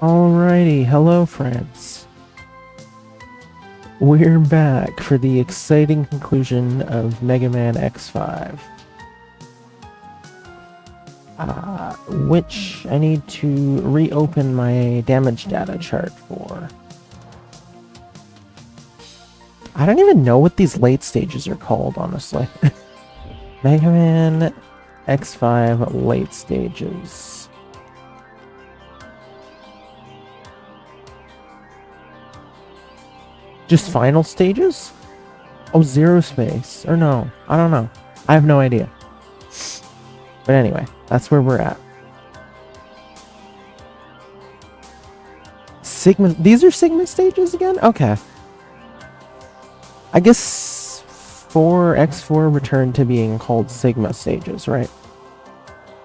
Alrighty, hello friends. We're back for the exciting conclusion of Mega Man X5. Which I need to reopen my damage data chart for. I don't even know what these late stages are called, honestly. Mega Man X5 late stages. Just final stages? Oh, zero space. Or no, I don't know. I have no idea. But anyway, that's where we're at. Sigma. These are Sigma stages again? Okay. I guess X4 returned to being called Sigma stages, right?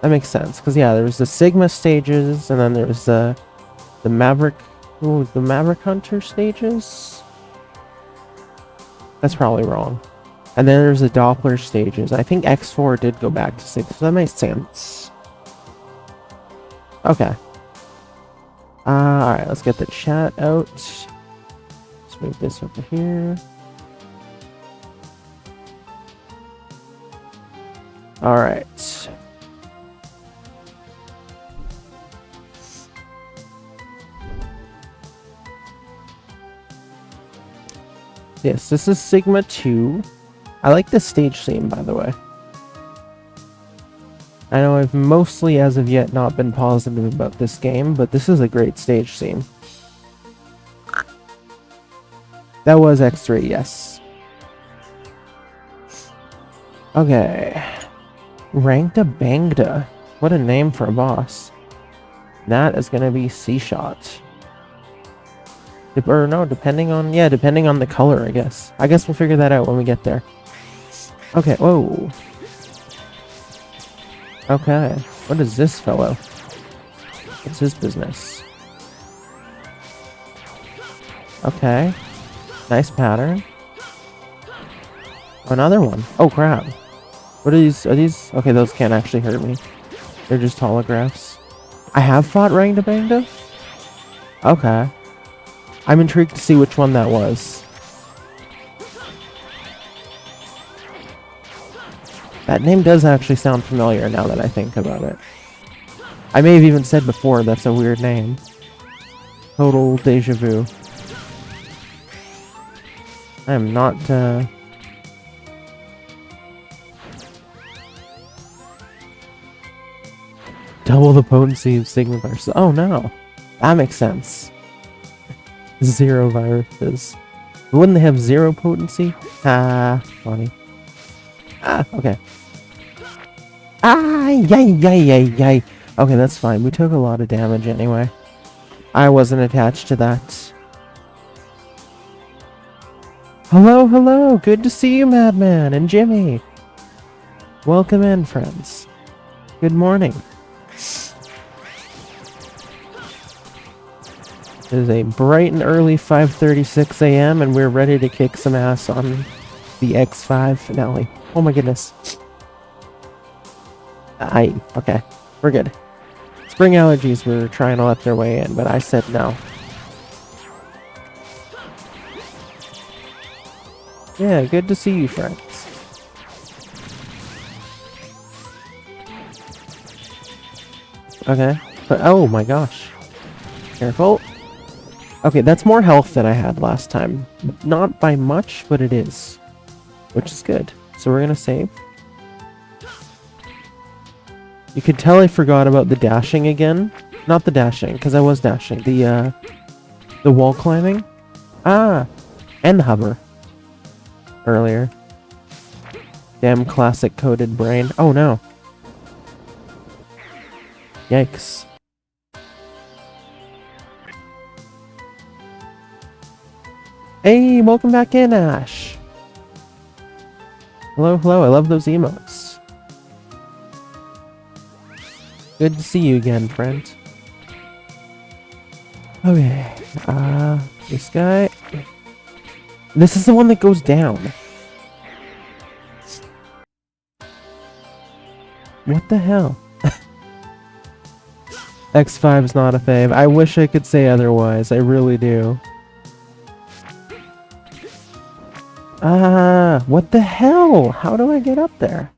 That makes sense. Because, yeah, there was the Sigma stages, and then there was the Maverick... Ooh, the Maverick Hunter stages? That's probably wrong. And then there's the Doppler stages. I think X4 did go back to 6, so that makes sense. Okay. Alright, let's get the chat out. Let's move this over here. Alright. Yes, this is Sigma 2. I like the stage theme, by the way. I know I've mostly, as of yet, not been positive about this game, but this is a great stage theme. That was X3, yes. Okay. Rankta Bangda. What a name for a boss. That is gonna be C-Shot. Or no, depending on the color, I guess. I guess we'll figure that out when we get there. Okay, whoa. Okay, what is this fellow? What's his business? Okay. Nice pattern. Another one. Oh, crap. What are these? Are these? Okay, those can't actually hurt me. They're just holographs. I have fought Rangda Bangda? Okay. I'm intrigued to see which one that was. That name does actually sound familiar now that I think about it. I may have even said before that's a weird name. Total deja vu. I am not, double the potency of Sigma viruses. Oh no! That makes sense. Zero viruses. Wouldn't they have zero potency? Ah, funny. Ah, okay. Ah, yay, yay, yay, yay. Okay, that's fine. We took a lot of damage anyway. I wasn't attached to that. Hello, hello. Good to see you, Madman and Jimmy. Welcome in, friends. Good morning. It is a bright and early 5:36 a.m. and we're ready to kick some ass on the X5 finale. Oh my goodness. Okay, we're good. Spring allergies were trying to let their way in, but I said no. Yeah, good to see you, friends. Okay, but oh my gosh. Careful. Okay, that's more health than I had last time. Not by much, but it is. Which is good. So we're gonna save. You could tell I forgot about the dashing again. Not the dashing, because I was dashing. The wall climbing. Ah! And the hover. Earlier. Damn classic coded brain. Oh no. Yikes. Hey, welcome back in, Ash. Hello, hello. I love those emotes. Good to see you again, friend. Okay. This guy. This is the one that goes down. What the hell? X5 is not a fave. I wish I could say otherwise. I really do. Ah, what the hell? How do I get up there?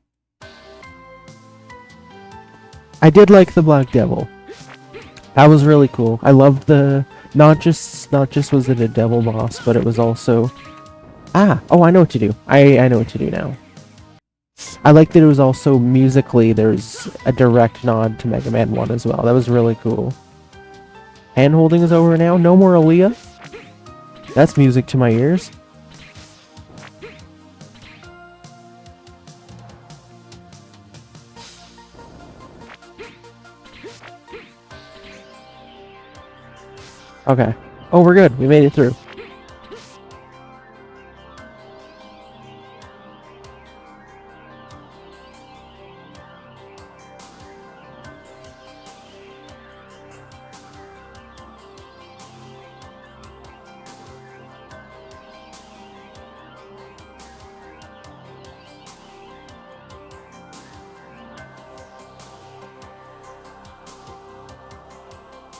I did like the Black Devil. That was really cool. I loved the not just was it a devil boss, but it was also oh, I know what to do. I know what to do now. I like that it was also musically there's a direct nod to Mega Man 1 as well. That was really cool. Hand holding is over now. No more Alia. That's music to my ears. Okay. Oh, we're good. We made it through.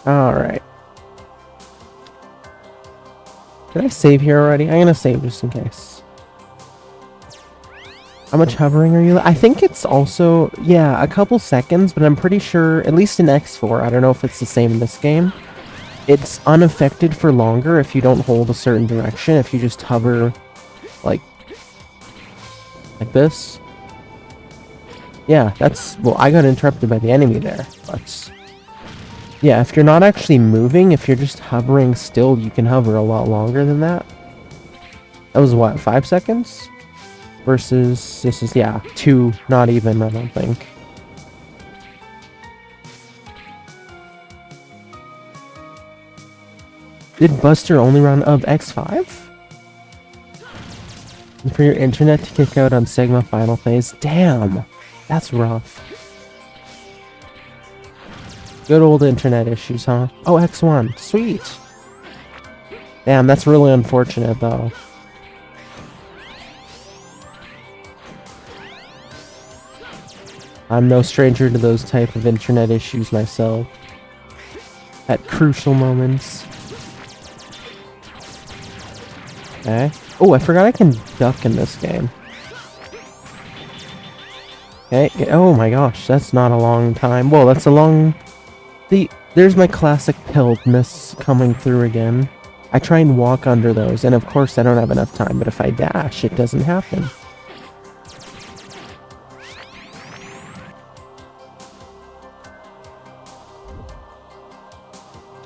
Alright. Did I save here already? I'm gonna save just in case. How much hovering are you? I think it's also, yeah, a couple seconds, but I'm pretty sure, at least in X4, I don't know if it's the same in this game, it's unaffected for longer if you don't hold a certain direction, if you just hover, like this. Yeah, that's, well, I got interrupted by the enemy there, but yeah, if you're not actually moving, if you're just hovering still, you can hover a lot longer than that. That was what, 5 seconds? Versus, this is, yeah, 2, not even, I don't think. Did Buster only run of X5? And for your internet to kick out on Sigma final phase? Damn! That's rough. Good old internet issues, huh? Oh, X1. Sweet! Damn, that's really unfortunate, though. I'm no stranger to those type of internet issues myself. At crucial moments. Okay. Oh, I forgot I can duck in this game. Okay. Oh my gosh, that's not a long time. Whoa, that's a long... There's my classic pilledness coming through again. I try and walk under those, and of course I don't have enough time, but if I dash, it doesn't happen.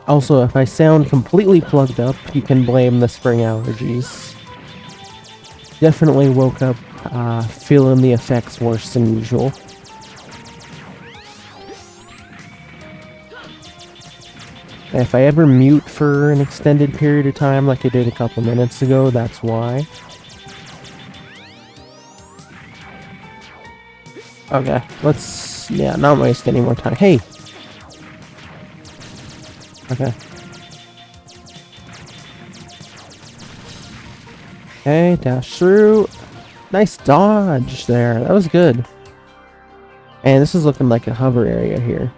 Also, if I sound completely plugged up, you can blame the spring allergies. Definitely woke up feeling the effects worse than usual. If I ever mute for an extended period of time like I did a couple minutes ago, that's why. Okay, let's, yeah, not waste any more time. Hey! Okay. Okay, dash through. Nice dodge there. That was good. And this is looking like a hover area here.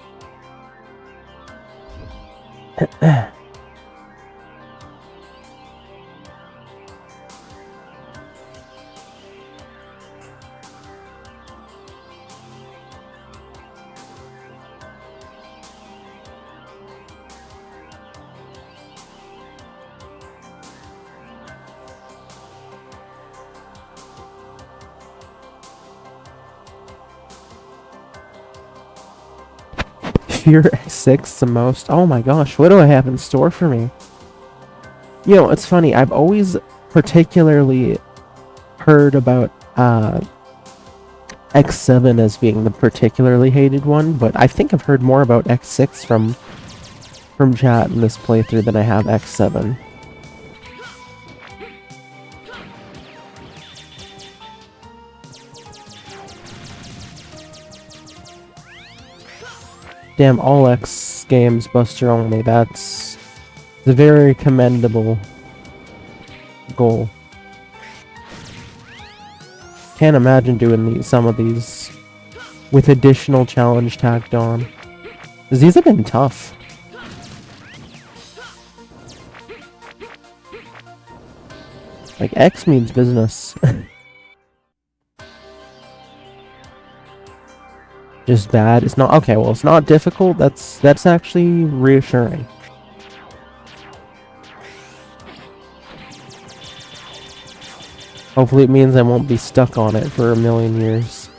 Fear X6 the most. Oh my gosh, what do I have in store for me? You know, it's funny, I've always particularly heard about X7 as being the particularly hated one, but I think I've heard more about X6 from chat in this playthrough than I have X7. Damn, all X games Buster only, that's a very commendable goal. Can't imagine doing some of these with additional challenge tacked on. 'Cause these have been tough. Like, X means business. Just bad. It's not okay, well, it's not difficult. That's actually reassuring. Hopefully it means I won't be stuck on it for a million years.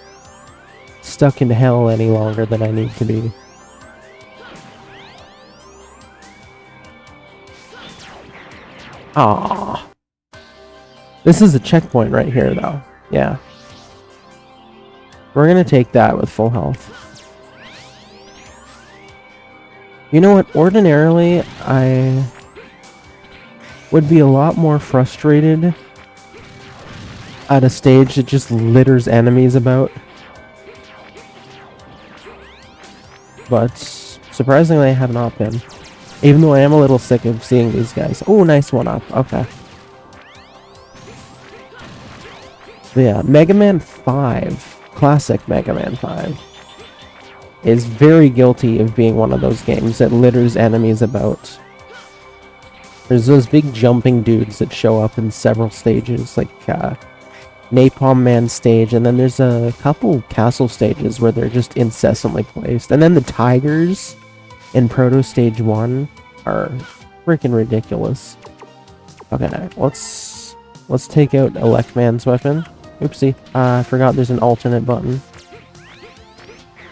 Stuck in hell any longer than I need to be. Ah. This is a checkpoint right here, though. Yeah. We're gonna take that with full health. You know what? Ordinarily, I would be a lot more frustrated at a stage that just litters enemies about. But surprisingly, I have not been. Even though I am a little sick of seeing these guys. Oh, nice one up. Okay. But yeah, Mega Man 5, classic Mega Man 5, is very guilty of being one of those games that litters enemies about. There's those big jumping dudes that show up in several stages, like Napalm Man stage, and then there's a couple castle stages where they're just incessantly placed. And then the tigers in Proto Stage 1 are freaking ridiculous. Okay, let's take out Elect Man's weapon. Oopsie, I forgot there's an alternate button.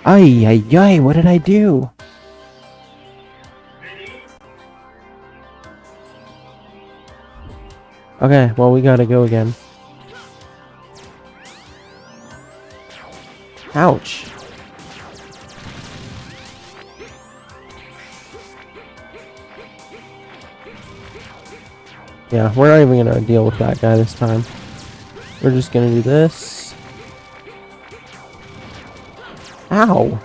Ayayay, what did I do? Okay, well, we gotta go again. Ouch. Yeah, we're not even gonna deal with that guy this time. We're just gonna do this. Ow!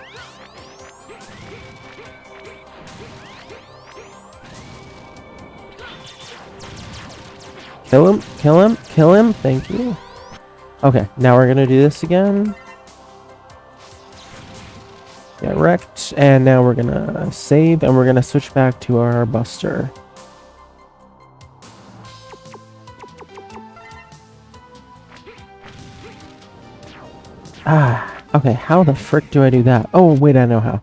Kill him, kill him, kill him, thank you. Okay, now we're gonna do this again. Get wrecked, and now we're gonna save, and we're gonna switch back to our Buster. Ah, okay, how the frick do I do that? Oh, wait, I know how.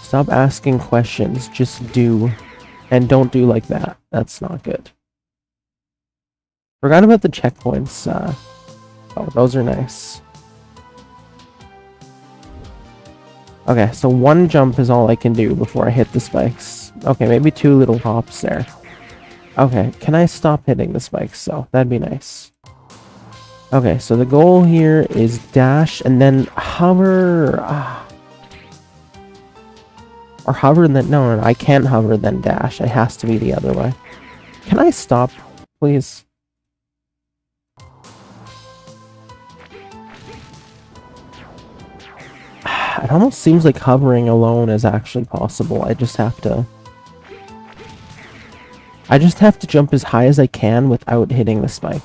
Stop asking questions, just do. And don't do like that. That's not good. Forgot about the checkpoints. Oh, those are nice. Okay, so one jump is all I can do before I hit the spikes. Okay, maybe 2 little hops there. Okay, can I stop hitting the spikes though? That'd be nice. Okay, so the goal here is dash and then hover. Or hover and then... No, I can't hover then dash. It has to be the other way. Can I stop, please? It almost seems like hovering alone is actually possible. I just have to jump as high as I can without hitting the spike.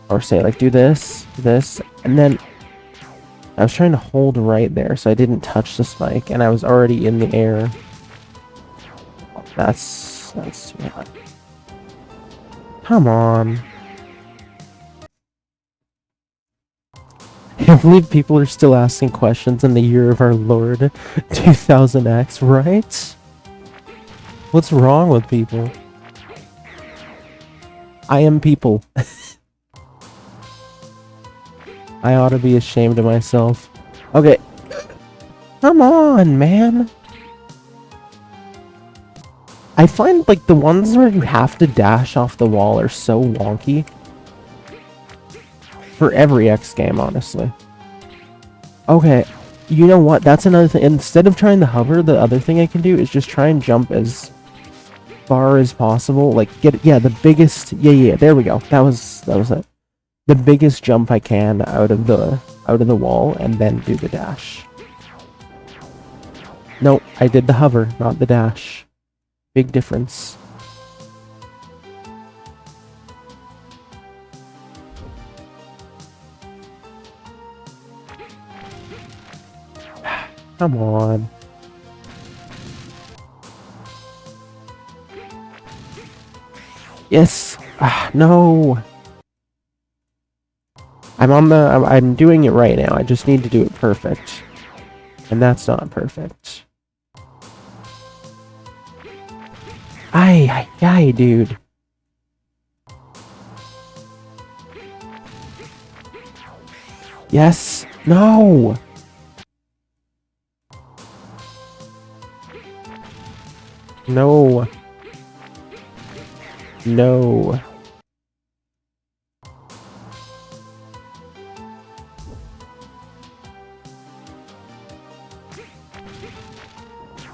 Or say, like, do this, this, and then... I was trying to hold right there so I didn't touch the spike, and I was already in the air. That's too hot. Come on. I can't believe people are still asking questions in the year of our Lord 2000X, right? What's wrong with people? I am people. I ought to be ashamed of myself. Okay. Come on, man. I find, like, the ones where you have to dash off the wall are so wonky. For every X game, honestly. Okay. You know what? That's another thing. Instead of trying to hover, the other thing I can do is just try and jump as far as possible. Like, yeah, the biggest... Yeah, there we go. That was it. The biggest jump I can out of the wall, and then do the dash. No, I did the hover, not the dash. Big difference. Come on. Yes! Ah, no! I'm doing it right now. I just need to do it perfect. And that's not perfect. Ayayay, dude. Yes! No! No. No.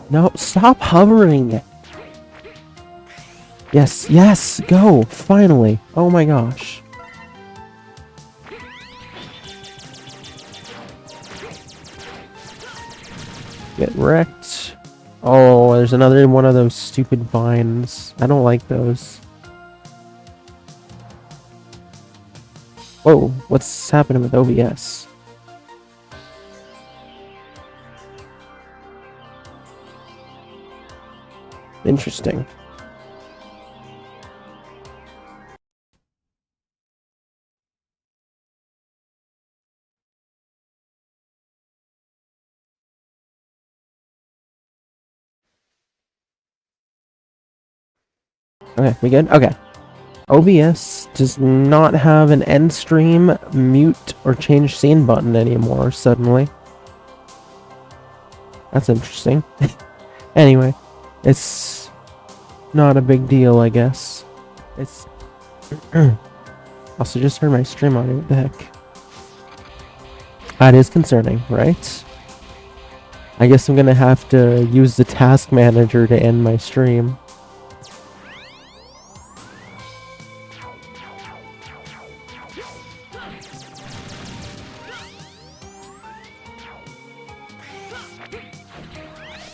No, stop hovering! Yes, yes, go! Finally! Oh my gosh. Get wrecked. Oh, there's another one of those stupid vines. I don't like those. Whoa, what's happening with OBS? Interesting. Okay, we good? Okay. OBS does not have an end stream, mute, or change scene button anymore, suddenly. That's interesting. Anyway, it's not a big deal, I guess. It's... Also just heard my stream audio, what the heck? That is concerning, right? I guess I'm gonna have to use the task manager to end my stream.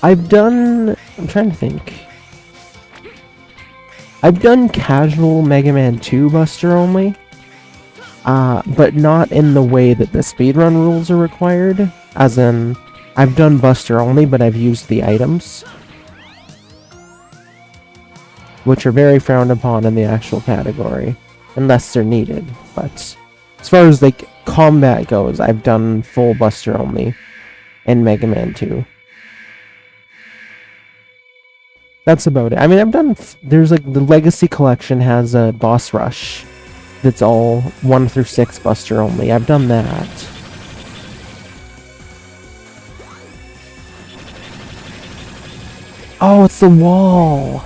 I'm trying to think. I've done casual Mega Man 2 Buster only. But not in the way that the speedrun rules are required. As in, I've done Buster only, but I've used the items. Which are very frowned upon in the actual category. Unless they're needed. But as far as like combat goes, I've done full Buster only in Mega Man 2. That's about it. I mean, I've done... There's like... The Legacy Collection has a boss rush. That's all 1 through 6 Buster only. I've done that. Oh, it's the wall!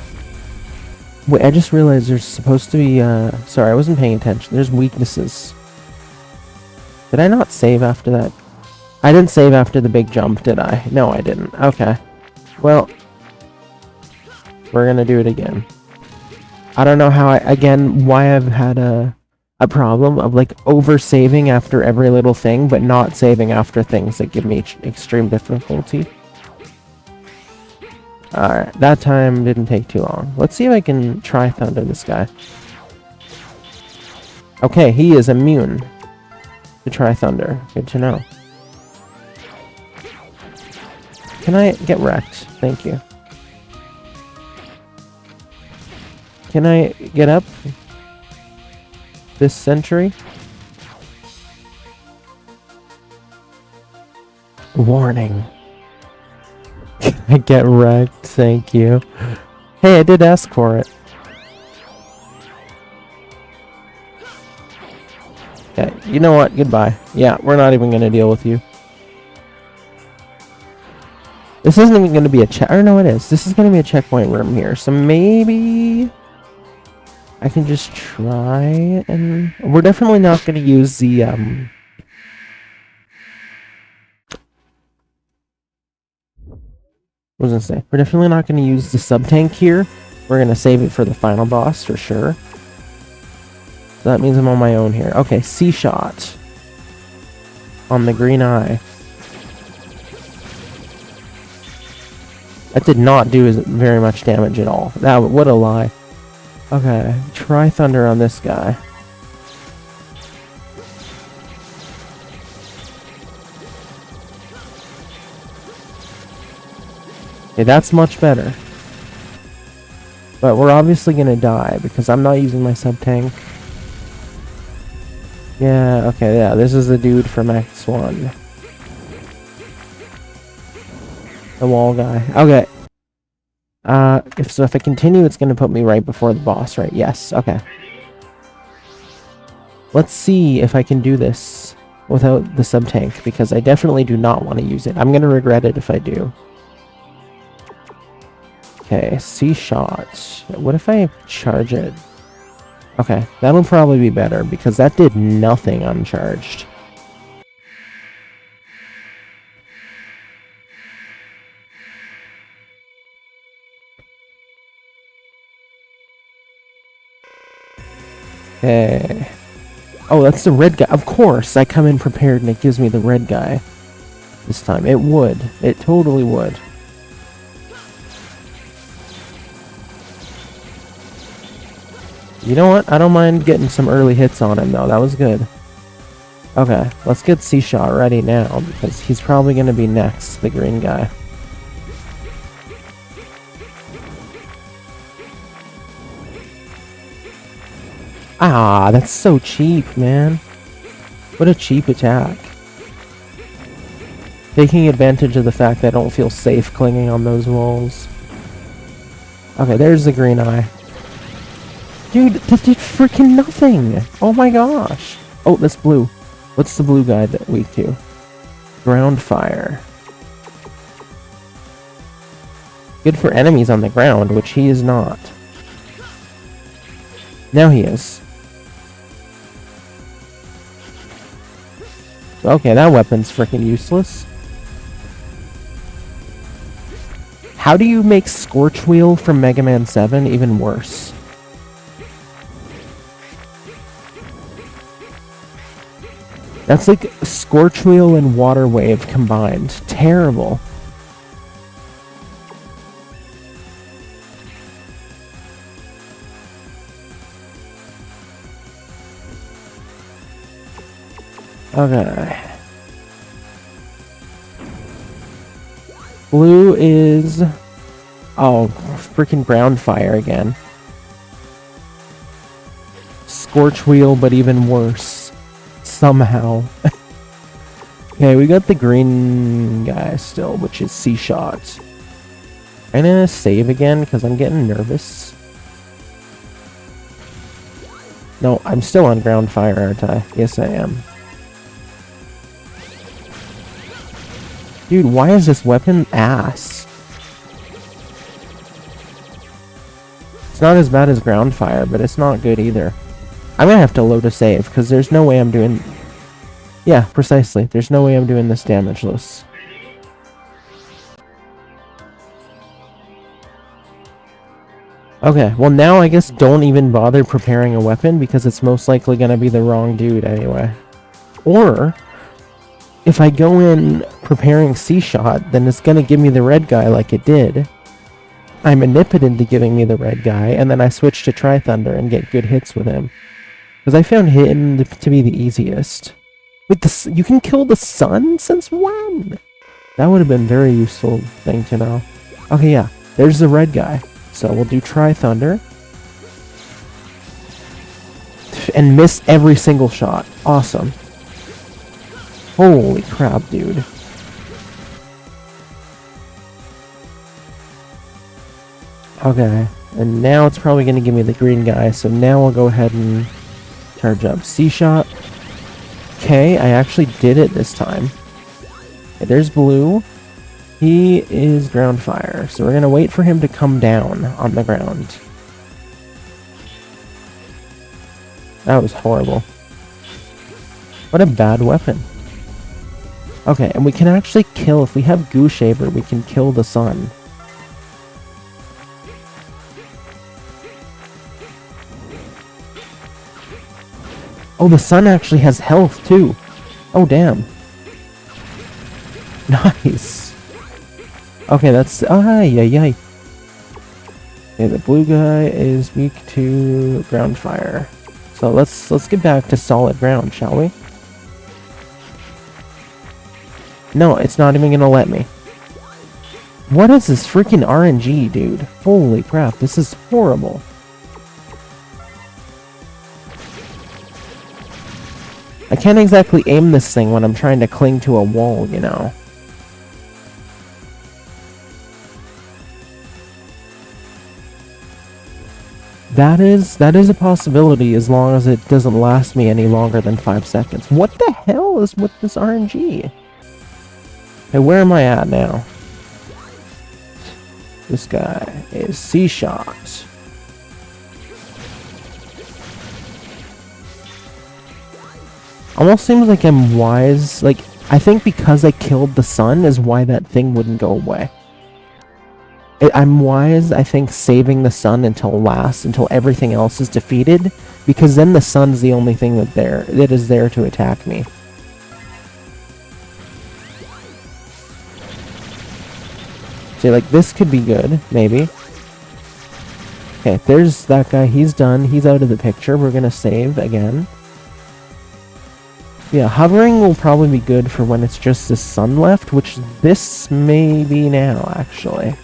Wait, I just realized there's supposed to be... Sorry, I wasn't paying attention. There's weaknesses. Did I not save after that? I didn't save after the big jump, did I? No, I didn't. Okay. Well... We're gonna do it again. I don't know how why I've had a problem of like over-saving after every little thing, but not saving after things that give me extreme difficulty. Alright, that time didn't take too long. Let's see if I can try Thunder this guy. Okay, he is immune to Try Thunder. Good to know. Can I get wrecked? Thank you. Can I get up this century? Warning. I get wrecked, thank you. Hey, I did ask for it. Okay, you know what? Goodbye. Yeah, we're not even gonna deal with you. This isn't even gonna be a check. Or no, it is. This is gonna be a checkpoint room here. So maybe I can just try and... We're definitely not gonna use the, What was I gonna say? We're definitely not gonna use the sub-tank here. We're gonna save it for the final boss, for sure. So that means I'm on my own here. Okay, C-shot. On the green eye. That did not do very much damage at all. What a lie. Okay, try Thunder on this guy. Okay, that's much better. But we're obviously gonna die because I'm not using my sub-tank. Yeah, okay, yeah, this is the dude from X1. The wall guy. Okay. If I continue, it's gonna put me right before the boss, right? Yes, okay. Let's see if I can do this without the sub-tank, because I definitely do not want to use it. I'm gonna regret it if I do. Okay, C-shot. What if I charge it? Okay, that'll probably be better, because that did nothing uncharged. Okay. Oh, that's the red guy. Of course, I come in prepared and it gives me the red guy. This time. It would. It totally would. You know what? I don't mind getting some early hits on him, though. That was good. Okay, let's get C-Shot ready now, because he's probably going to be next, the green guy. Ah, that's so cheap, man. What a cheap attack. Taking advantage of the fact that I don't feel safe clinging on those walls. Okay, there's the green eye. Dude, that did freaking nothing! Oh my gosh! Oh, that's blue. What's the blue guy that weak to? Ground fire. Good for enemies on the ground, which he is not. Now he is. Okay, that weapon's freaking useless. How do you make Scorch Wheel from Mega Man 7 even worse? That's like Scorch Wheel and Water Wave combined. Terrible. Okay. Blue is... Oh, freaking ground fire again. Scorch Wheel, but even worse. Somehow. Okay, we got the green guy still, which is C-Shot. I'm gonna save again, because I'm getting nervous. No, I'm still on ground fire, aren't I? Yes, I am. Dude, why is this weapon ass? It's not as bad as ground fire, but it's not good either. I'm gonna have to load a save, because there's no way I'm doing... Yeah, precisely. There's no way I'm doing this damageless. Okay, well now I guess don't even bother preparing a weapon, because it's most likely gonna be the wrong dude anyway. Or... if I go in preparing C-Shot, then it's gonna give me the red guy like it did. I manip it into giving me the red guy, and then I switch to Tri-Thunder and get good hits with him. Because I found him to be the easiest. Wait, you can kill the sun? Since when? That would have been a very useful thing to know. Okay, yeah, there's the red guy. So we'll do Tri-Thunder. And miss every single shot. Awesome. Holy crap, dude. Okay, and now it's probably going to give me the green guy, so now I'll go ahead and charge up C-Shot. Okay, I actually did it this time. Okay, there's blue. He is ground fire, so we're going to wait for him to come down on the ground. That was horrible. What a bad weapon. Okay, and we can actually kill, if we have Goo Shaver, we can kill the sun. Oh, the sun actually has health, too. Oh, damn. Nice. Okay, that's... Ayayay. Okay, the blue guy is weak to ground fire. So let's get back to solid ground, shall we? No, it's not even gonna let me. What is this freaking RNG, dude? Holy crap, this is horrible. I can't exactly aim this thing when I'm trying to cling to a wall, you know? That is a possibility as long as it doesn't last me any longer than 5 seconds. What the hell is with this RNG? Hey, where am I at now? This guy is C-Shot. Almost seems like I'm wise. Like, I think because I killed the sun is why that thing wouldn't go away. I'm wise, I think, saving the sun until last, until everything else is defeated, because then the sun's the only thing that is there to attack me. So, like, this could be good, maybe. Okay, there's that guy. He's done. He's out of the picture. We're gonna save again. Yeah, hovering will probably be good for when it's just the sun left, which this may be now, actually.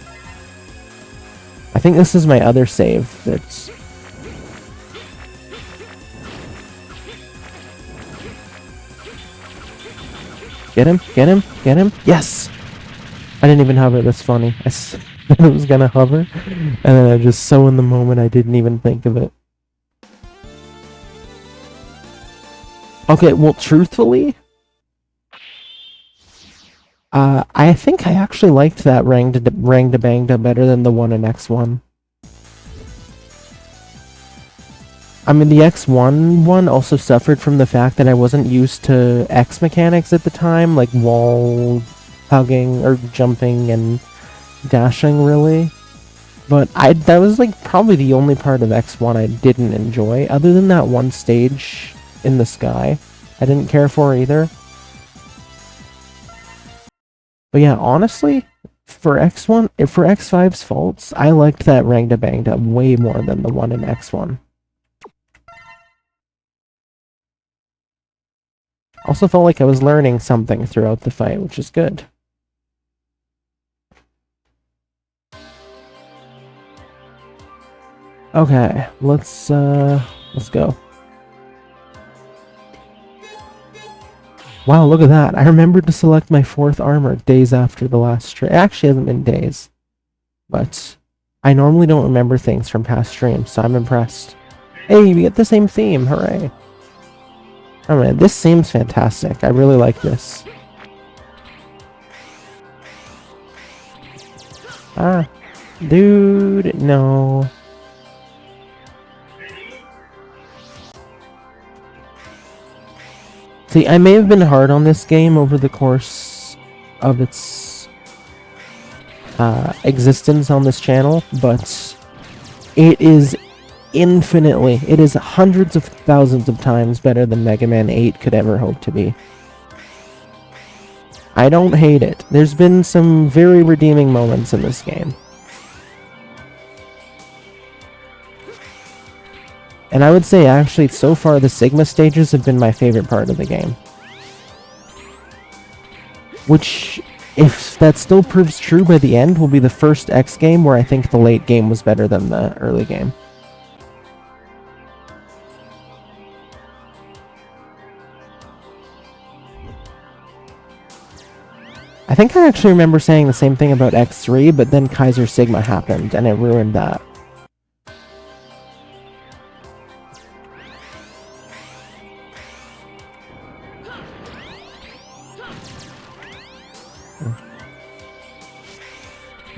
I think this is my other save that's... Get him, get him, get him. Yes! I didn't even hover, that's funny. I said I was gonna hover, and then I just so in the moment I didn't even think of it. Okay, well, truthfully, I think I actually liked that Rangda better than the one in X1. I mean, the X1 one also suffered from the fact that I wasn't used to X mechanics at the time, like wall hugging or jumping and dashing, really. But that was like probably the only part of X1 I didn't enjoy, other than that one stage in the sky. I didn't care for either. But yeah, honestly, for X1, for X5's faults, I liked that Rangda way more than the one in X1. Also felt like I was learning something throughout the fight, which is good. Okay, let's go. Wow, look at that. I remembered to select my 4th armor days after the last stream. It actually hasn't been days. But I normally don't remember things from past streams, so I'm impressed. Hey, we get the same theme. Hooray. Oh man, this seems fantastic. I really like this. Ah. Dude, no. See, I may have been hard on this game over the course of its existence on this channel, but it is infinitely, it is hundreds of thousands of times better than Mega Man 8 could ever hope to be. I don't hate it. There's been some very redeeming moments in this game. And I would say, actually, so far, the Sigma stages have been my favorite part of the game. Which, if that still proves true by the end, will be the first X game where I think the late game was better than the early game. I think I actually remember saying the same thing about X3, but then Kaiser Sigma happened, and it ruined that.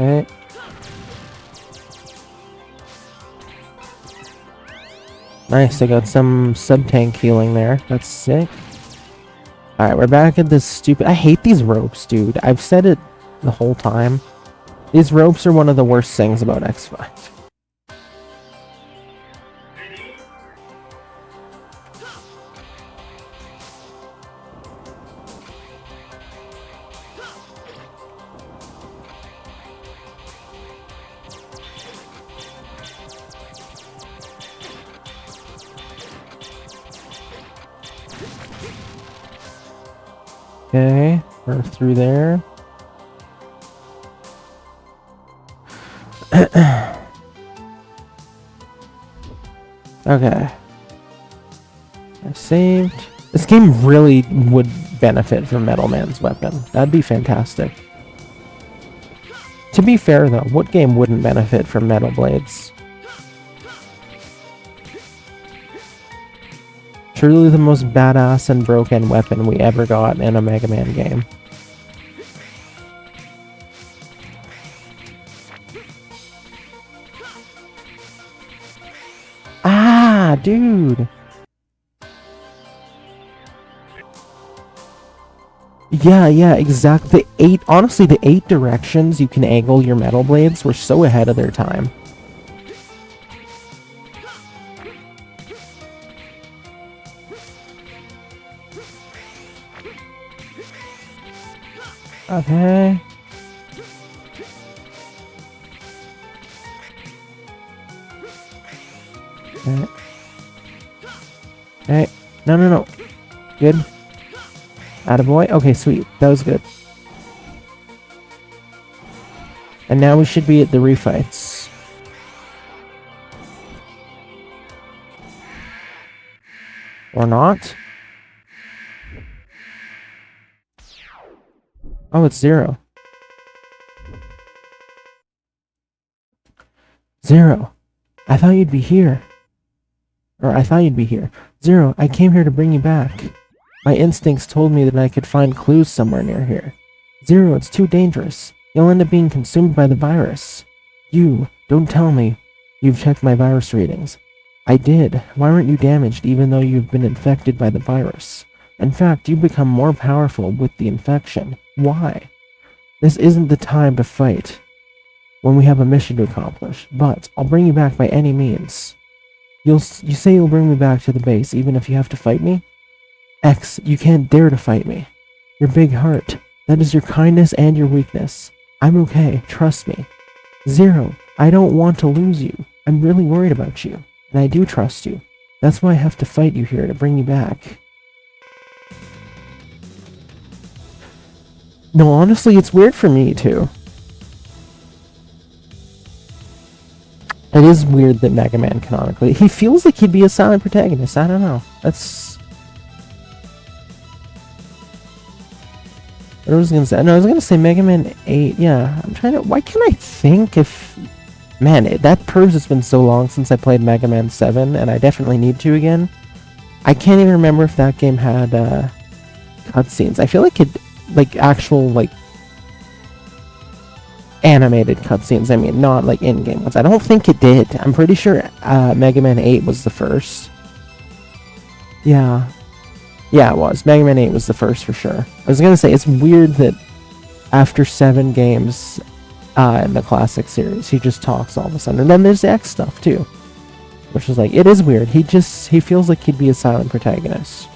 Okay. Nice, I got some sub-tank healing there. That's sick. Alright, we're back at this stupid... I hate these ropes, dude. I've said it the whole time. These ropes are one of the worst things about X5. Okay, we're through there. Okay. I saved. This game really would benefit from Metal Man's weapon. That'd be fantastic. To be fair though, what game wouldn't benefit from Metal Blades? Truly the most badass and broken weapon we ever got in a Mega Man game. Ah, dude! Yeah, exactly. Honestly, the 8 directions you can angle your Metal Blades were so ahead of their time. Okay. Okay. Okay. No. Good. Attaboy. Okay, sweet. That was good. And now we should be at the refights. Or not? Oh, it's 0. 0. I thought you'd be here. Or I thought you'd be here. 0, I came here to bring you back. My instincts told me that I could find clues somewhere near here. 0, it's too dangerous. You'll end up being consumed by the virus. Don't tell me you've checked my virus readings. I did. Why weren't you damaged even though you've been infected by the virus? In fact, you become more powerful with the infection. Why? This isn't the time to fight when we have a mission to accomplish, but I'll bring you back by any means. You say you'll bring me back to the base even if you have to fight me? X, you can't dare to fight me. Your big heart. That is your kindness and your weakness. I'm okay, trust me. 0, I don't want to lose you. I'm really worried about you, and I do trust you. That's why I have to fight you here to bring you back. No, honestly, it's weird for me, too. It is weird that Mega Man canonically... He feels like he'd be a silent protagonist. I don't know. That's... What was I gonna say? No, I was gonna say Mega Man 8. Yeah, I'm trying to... Why can't I think if... Man, that proves it's been so long since I played Mega Man 7, and I definitely need to again. I can't even remember if that game had cutscenes. I feel like it... Like, actual, like... animated cutscenes, I mean, not like in-game ones. I don't think it did. I'm pretty sure Mega Man 8 was the first. Yeah, it was. Mega Man 8 was the first for sure. I was gonna say, it's weird that after 7 games in the classic series, he just talks all of a sudden. And then there's the X stuff too, which is like, it is weird. He feels like he'd be a silent protagonist.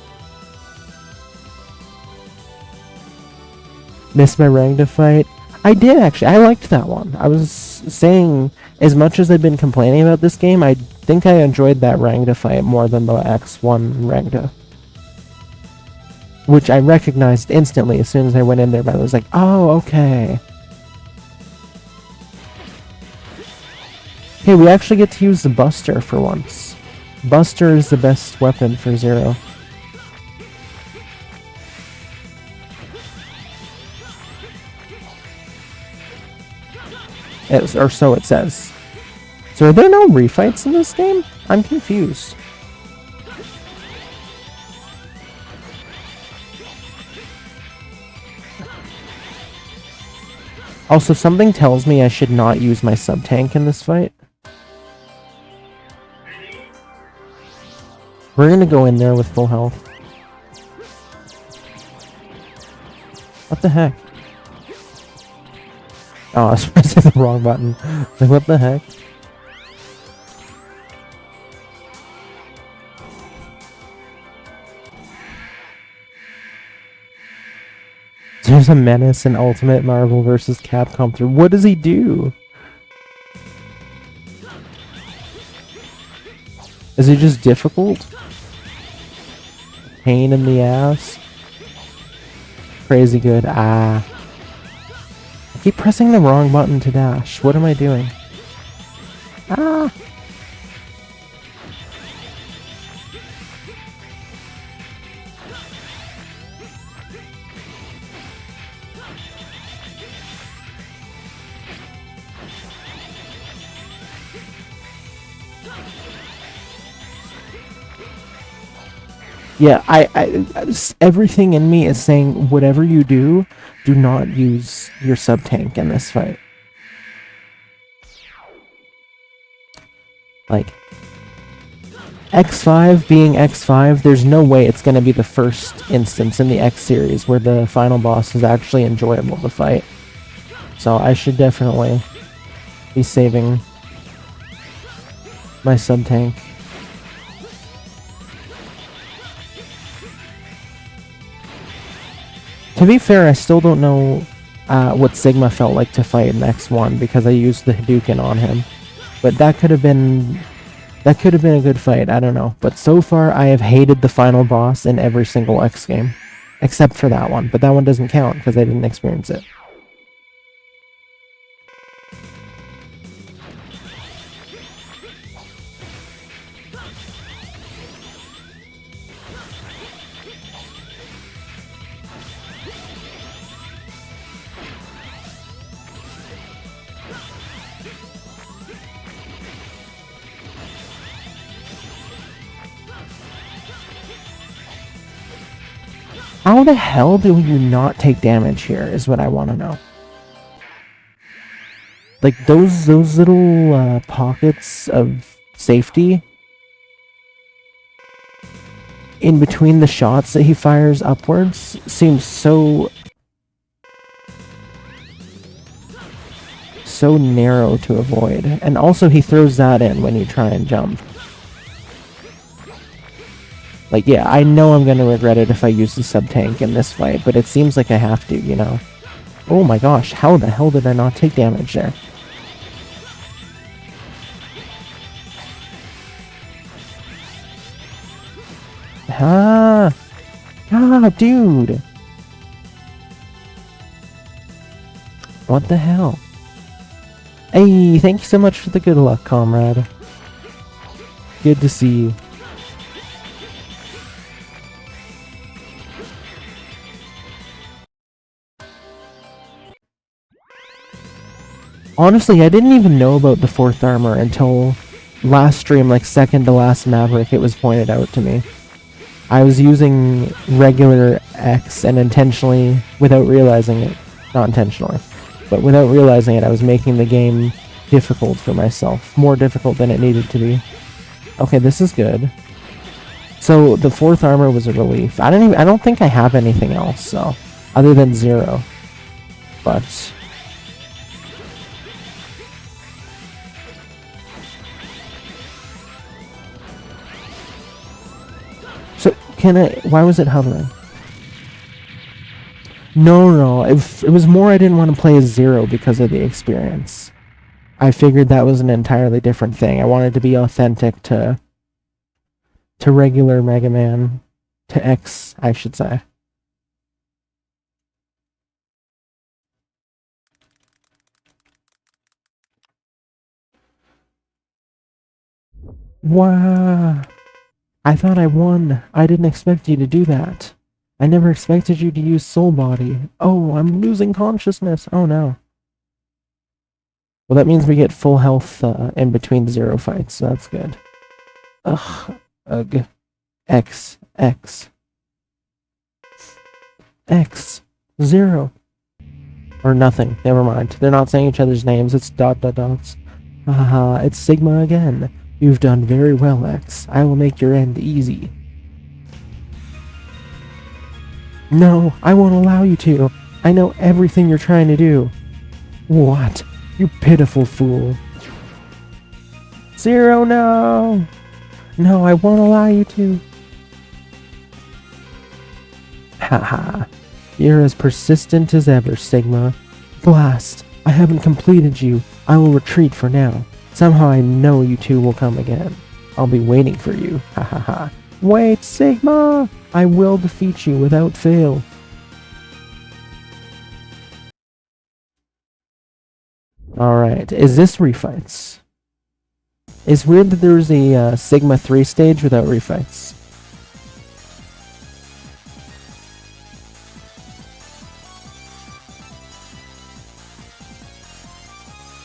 Missed my Rangda fight. I did, actually. I liked that one. I was saying, as much as I've been complaining about this game, I think I enjoyed that Rangda fight more than the X1 Rangda. Which I recognized instantly as soon as I went in there, but I was like, oh, okay. Hey, we actually get to use the Buster for once. Buster is the best weapon for 0. Or so it says. So are there no refights in this game? I'm confused. Also, something tells me I should not use my sub-tank in this fight. We're gonna go in there with full health. What the heck? Oh, I was pressing the wrong button. Like, what the heck? There's a Menace in Ultimate Marvel vs. Capcom 3. What does he do? Is he just difficult? Pain in the ass? Crazy good. Ah. I keep pressing the wrong button to dash. What am I doing? Ah! Yeah, everything in me is saying whatever you do, do not use your sub tank in this fight. Like, X5 being X5, there's no way it's going to be the first instance in the X series where the final boss is actually enjoyable to fight. So I should definitely be saving my sub tank. To be fair, I still don't know what Sigma felt like to fight in X1 because I used the Hadouken on him. But that could have been a good fight, I don't know. But so far, I have hated the final boss in every single X game. Except for that one, but that one doesn't count because I didn't experience it. How the hell do you not take damage here is what I want to know. Like, those little pockets of safety in between the shots that he fires upwards seems so narrow to avoid. And also he throws that in when you try and jump. Like, yeah, I know I'm gonna regret it if I use the sub-tank in this fight, but it seems like I have to, you know? Oh my gosh, how the hell did I not take damage there? Ah! Ah, dude! What the hell? Hey, thank you so much for the good luck, comrade. Good to see you. Honestly, I didn't even know about the 4th armor until last stream, like second to last Maverick, it was pointed out to me. I was using regular X and intentionally, without realizing it, not intentionally, but without realizing it, I was making the game difficult for myself. More difficult than it needed to be. Okay, this is good. So, the 4th armor was a relief. I don't think I have anything else, so, other than 0. But why was it hovering? No, it was more I didn't want to play as 0 because of the experience. I figured that was an entirely different thing. I wanted to be authentic to regular Mega Man, to X, I should say. Wow. I thought I won. I didn't expect you to do that. I never expected you to use Soul Body. Oh, I'm losing consciousness. Oh no. Well, that means we get full health in between 0 fights, so that's good. Ugh. Ugh. X. 0. Or nothing. Never mind. They're not saying each other's names. It's ... Haha, it's Sigma again. You've done very well, X. I will make your end easy. No, I won't allow you to. I know everything you're trying to do. What? You pitiful fool. 0, no! No, I won't allow you to. Haha. You're as persistent as ever, Sigma. Blast! I haven't completed you. I will retreat for now. Somehow I know you two will come again. I'll be waiting for you. Ha ha ha. Wait, Sigma! I will defeat you without fail. Alright, is this refights? It's weird that there's a Sigma 3 stage without refights.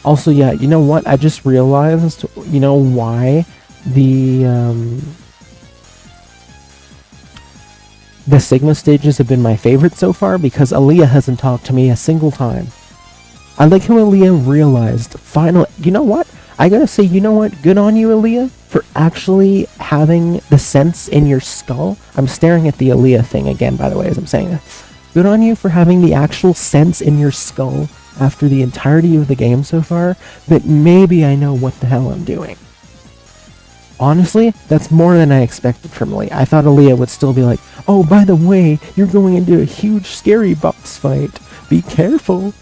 Also, yeah, you know what? I just realized, you know why the Sigma stages have been my favorite so far? Because Alia hasn't talked to me a single time. I like how Alia realized, finally, you know what? I gotta say, you know what? Good on you, Alia, for actually having the sense in your skull. I'm staring at the Alia thing again, by the way, as I'm saying that. Good on you for having the actual sense in your skull after the entirety of the game so far that maybe I know what the hell I'm doing. Honestly, that's more than I expected from Alia. I thought Alia would still be like, oh, by the way, you're going into a huge scary boss fight. Be careful.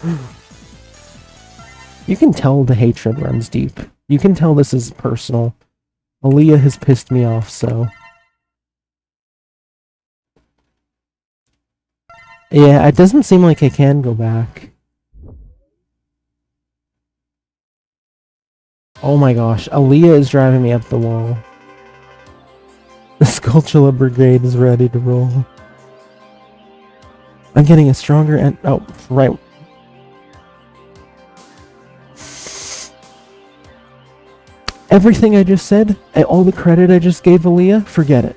You can tell the hatred runs deep. You can tell this is personal. Alia has pissed me off, so... Yeah, it doesn't seem like I can go back. Oh my gosh, Alia is driving me up the wall. The Skulltula Brigade is ready to roll. I'm getting a stronger and... Oh, right. Everything I just said, all the credit I just gave Alia, forget it.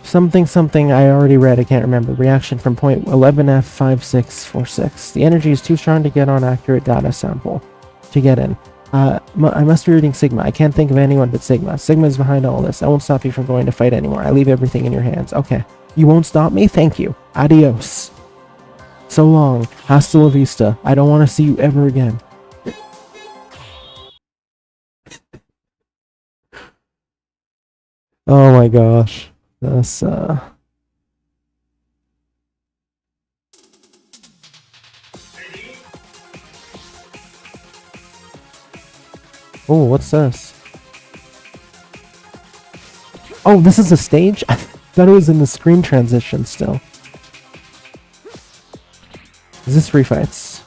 Something I already read, I can't remember. Reaction from point 11F5646. The energy is too strong to get on accurate data sample. To get in. I must be reading Sigma. I can't think of anyone but Sigma. Sigma is behind all this. I won't stop you from going to fight anymore. I leave everything in your hands. Okay. You won't stop me? Thank you. Adios. So long. Hasta la vista. I don't want to see you ever again. Oh my gosh. That's, Oh, what's this? Oh, this is a stage? I thought it was in the screen transition still. Is this refights?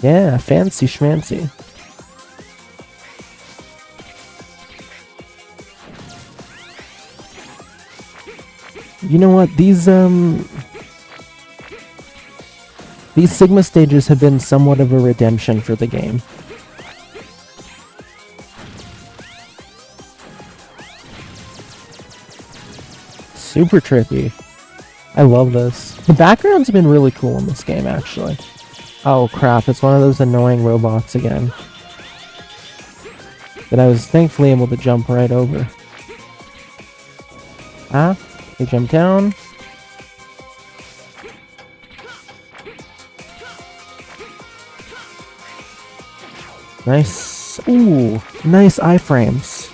Yeah, fancy schmancy. You know what? These Sigma stages have been somewhat of a redemption for the game. Super trippy. I love this. The background's been really cool in this game, actually. Oh crap, it's one of those annoying robots again. That I was thankfully able to jump right over. Ah, they jump down. Nice. Ooh, nice iframes.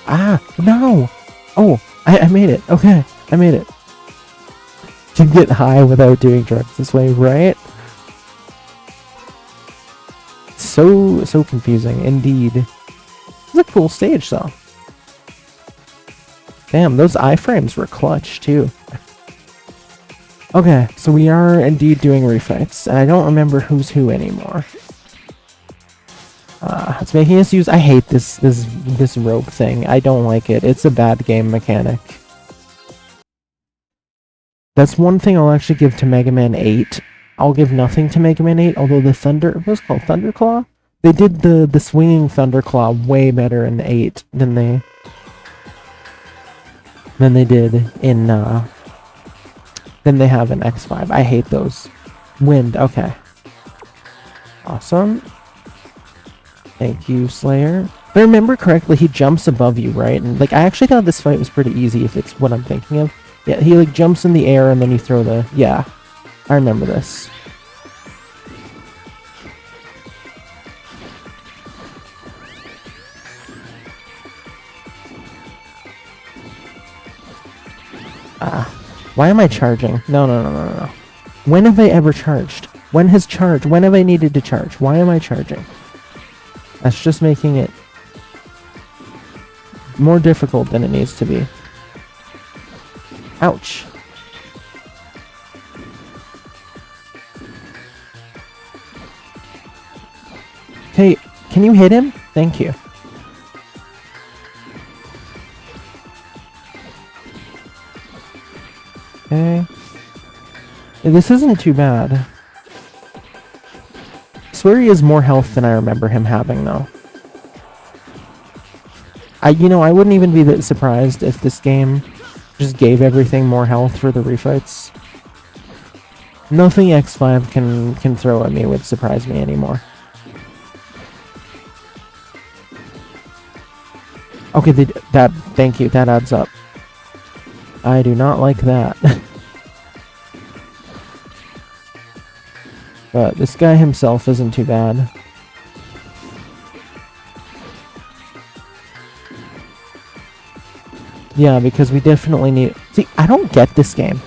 Ah, no! Oh, I made it. Okay, I made it. To get high without doing drugs this way, right? So confusing, indeed. It's a cool stage, though. Damn, those iframes were clutch, too. Okay, so we are indeed doing refights, and I don't remember who's who anymore. It's making us use... I hate this rope thing. I don't like it. It's a bad game mechanic. That's one thing I'll actually give to Mega Man 8. I'll give nothing to Mega Man 8, although the what's it called? Thunderclaw? They did the swinging Thunderclaw way better in 8 than they did in, than they have in X5. I hate those. Wind, okay. Awesome. Thank you, Slayer. If I remember correctly, he jumps above you, right? And, like, I actually thought this fight was pretty easy, if it's what I'm thinking of. Yeah, he, like, jumps in the air, and then you throw the... Yeah, I remember this. Why am I charging? No. When have I ever charged? When has charged? When have I needed to charge? Why am I charging? That's just making it more difficult than it needs to be. Ouch. Hey, can you hit him? Thank you. Okay. This isn't too bad. I swear he has more health than I remember him having, though. I wouldn't even be that surprised if this game just gave everything more health for the refights. Nothing X5 can throw at me would surprise me anymore. Okay, thank you, that adds up. I do not like that. But this guy himself isn't too bad. Yeah, because we definitely need... See, I don't get this game.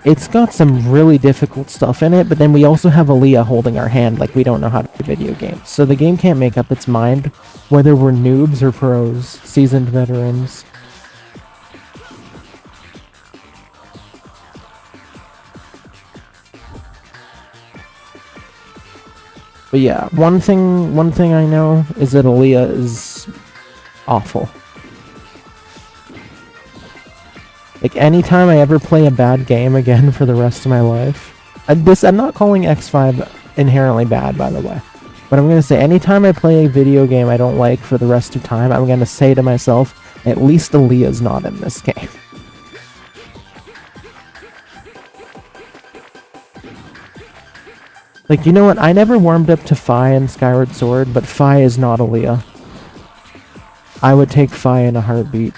It's got some really difficult stuff in it, but then we also have Alia holding our hand like we don't know how to play video games. So the game can't make up its mind whether we're noobs or pros, seasoned veterans. But yeah, one thing I know is that Alia is awful. Like, anytime I ever play a bad game again for the rest of my life... I'm not calling X5 inherently bad, by the way. But I'm gonna say, anytime I play a video game I don't like for the rest of time, I'm gonna say to myself, at least Alia's not in this game. Like, you know what? I never warmed up to Fi in Skyward Sword, but Fi is not Alia. I would take Fi in a heartbeat.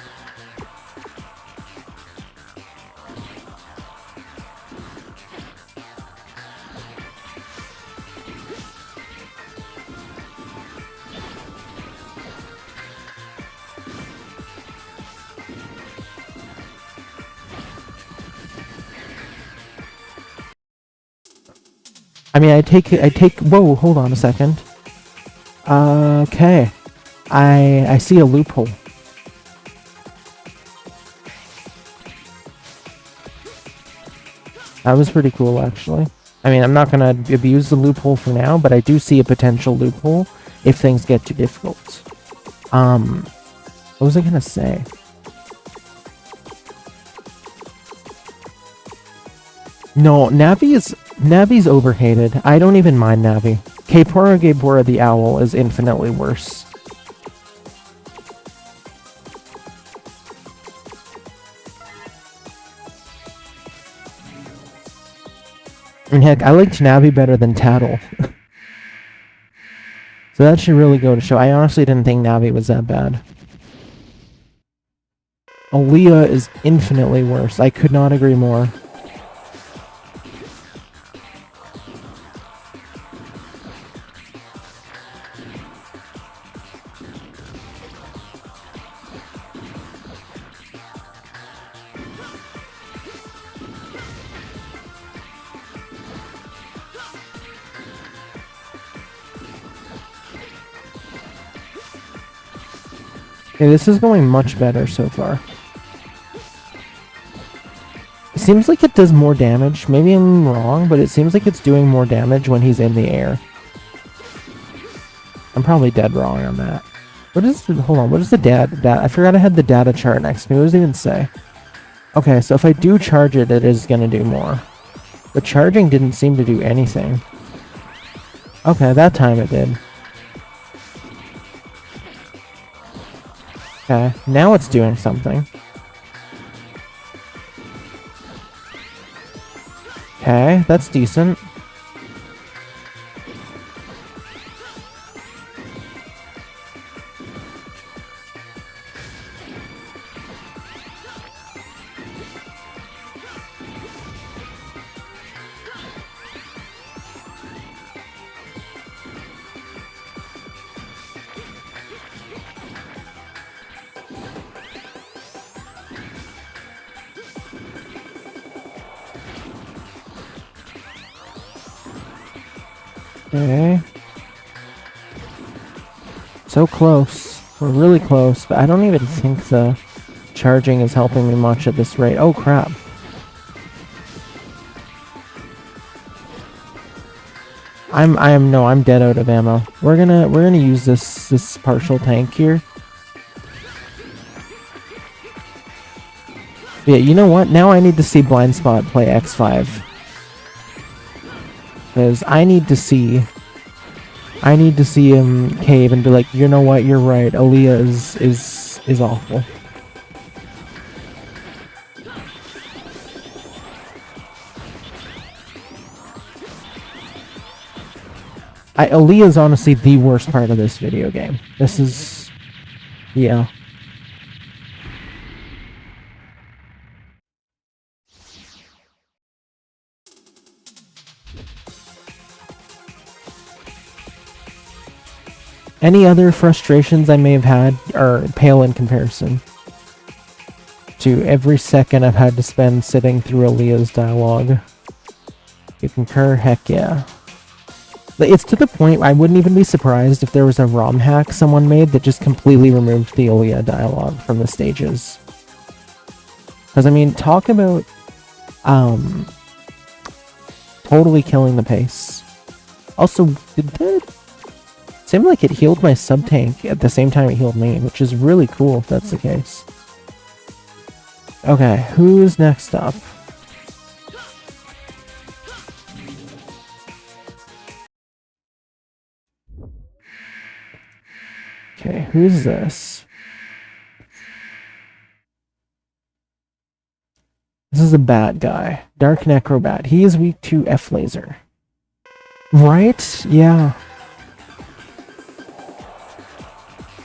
I mean, I take, whoa, hold on a second. Okay. I see a loophole. That was pretty cool, actually. I mean, I'm not gonna abuse the loophole for now, but I do see a potential loophole if things get too difficult. What was I gonna say? No, Navi's overhated. I don't even mind Navi. Kepora Gebora the Owl is infinitely worse. And heck, I liked Navi better than Tattle. So that should really go to show. I honestly didn't think Navi was that bad. Alia is infinitely worse. I could not agree more. Okay, this is going much better so far. It seems like it does more damage. Maybe I'm wrong, but it seems like it's doing more damage when he's in the air. I'm probably dead wrong on that. What is the, hold on, what is the data? I forgot I had the data chart next to me. What does it even say? Okay, so if I do charge it, it is going to do more. But charging didn't seem to do anything. Okay, that time it did. Okay, now it's doing something. Okay, that's decent. Okay. So close. We're really close, but I don't even think the charging is helping me much at this rate. Oh, crap. I'm dead out of ammo. We're gonna use this partial tank here. Yeah, you know what? Now I need to see Blind Spot play X5. Because I need to see him cave and be like, you know what, you're right, Alia is awful. Alia is honestly the worst part of this video game. This is... yeah. Any other frustrations I may have had are pale in comparison to every second I've had to spend sitting through Alia's dialogue. You concur? Heck yeah. It's to the point I wouldn't even be surprised if there was a ROM hack someone made that just completely removed the Alia dialogue from the stages. Because, I mean, talk about totally killing the pace. Also, did that... seemed like it healed my sub-tank at the same time it healed me, which is really cool if that's the case. Okay, who's next up? Okay, who's this? This is a bad guy. Dark Necrobat. He is weak to F-Laser. Right? Yeah.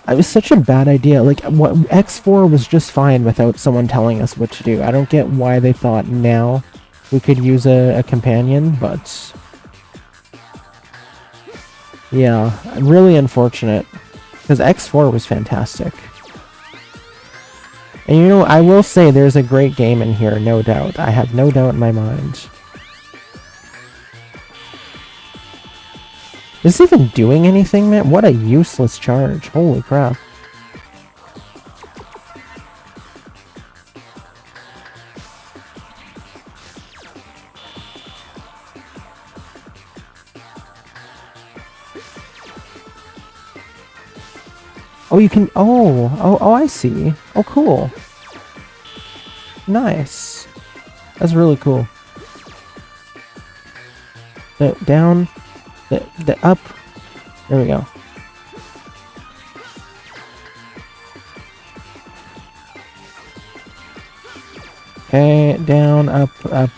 It was such a bad idea. Like, what X4 was just fine without someone telling us what to do. I don't get why they thought now we could use a companion, but... yeah, really unfortunate. Because X4 was fantastic. And you know, I will say there's a great game in here, no doubt. I have no doubt in my mind. Is this even doing anything, man? What a useless charge. Holy crap. Oh, you can... oh, I see. Oh, cool. Nice. That's really cool. The down... The up. There we go. Okay, down, up, up.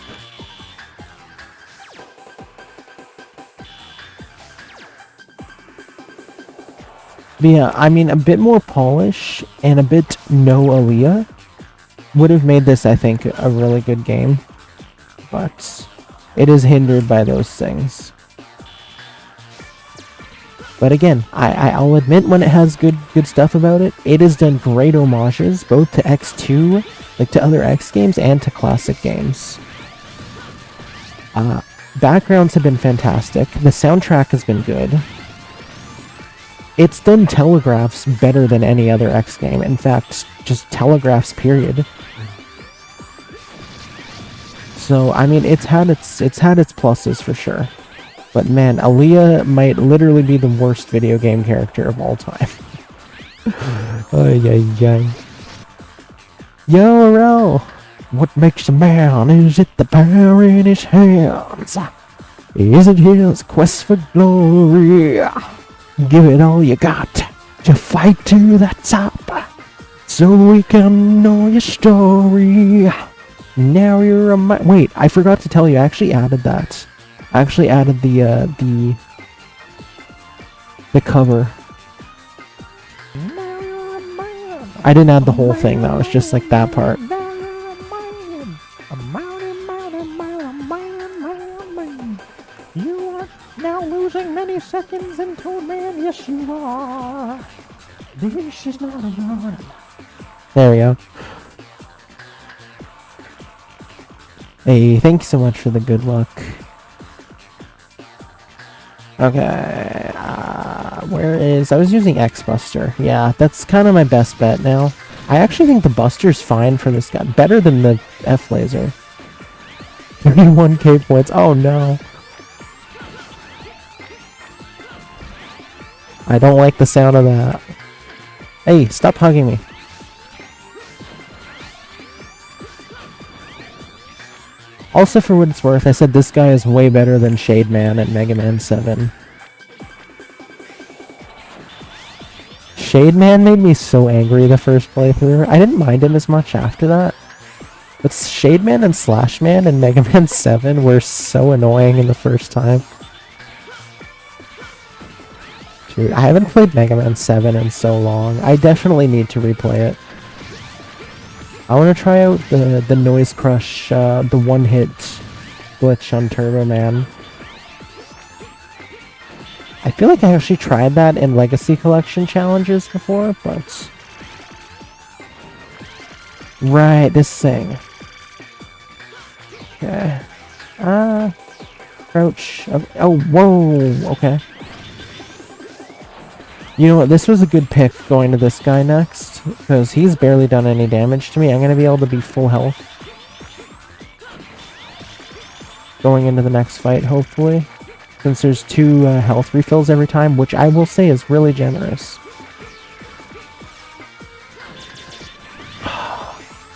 But yeah, I mean, a bit more polish and a bit no Alia would have made this, I think, a really good game. But it is hindered by those things. But again, I'll admit when it has good stuff about it, it has done great homages, both to X2, like to other X games, and to classic games. Backgrounds have been fantastic. The soundtrack has been good. It's done telegraphs better than any other X game. In fact, just telegraphs, period. So, I mean, it's had its pluses for sure. But man, Alia might literally be the worst video game character of all time. Ayayay. Yo, Ro! What makes a man? Is it the power in his hands? Is it his quest for glory? Give it all you got to fight to the top, so we can know your story. Now you're a wait, I forgot to tell you, I actually added that. I actually added the cover. I didn't add the whole thing though, it's just like that part. You are now losing many seconds into man, yes you are. This is not a yarn. There we go. Hey, thanks so much for the good luck. Okay, where is... I was using X-Buster. Yeah, that's kind of my best bet now. I actually think the Buster's fine for this guy. Better than the F-Laser. 31k points. Oh, no. I don't like the sound of that. Hey, stop hugging me. Also, for what it's worth, I said this guy is way better than Shade Man at Mega Man 7. Shade Man made me so angry the first playthrough. I didn't mind him as much after that. But Shade Man and Slash Man in Mega Man 7 were so annoying in the first time. Dude, I haven't played Mega Man 7 in so long. I definitely need to replay it. I want to try out the Noise Crush, the one-hit glitch on Turbo Man. I feel like I actually tried that in Legacy Collection challenges before, but... Right, this thing. Okay. Crouch. Oh, whoa! Okay. You know what, this was a good pick going to this guy next, because he's barely done any damage to me. I'm going to be able to be full health going into the next fight, hopefully. Since there's 2 health refills every time, which I will say is really generous.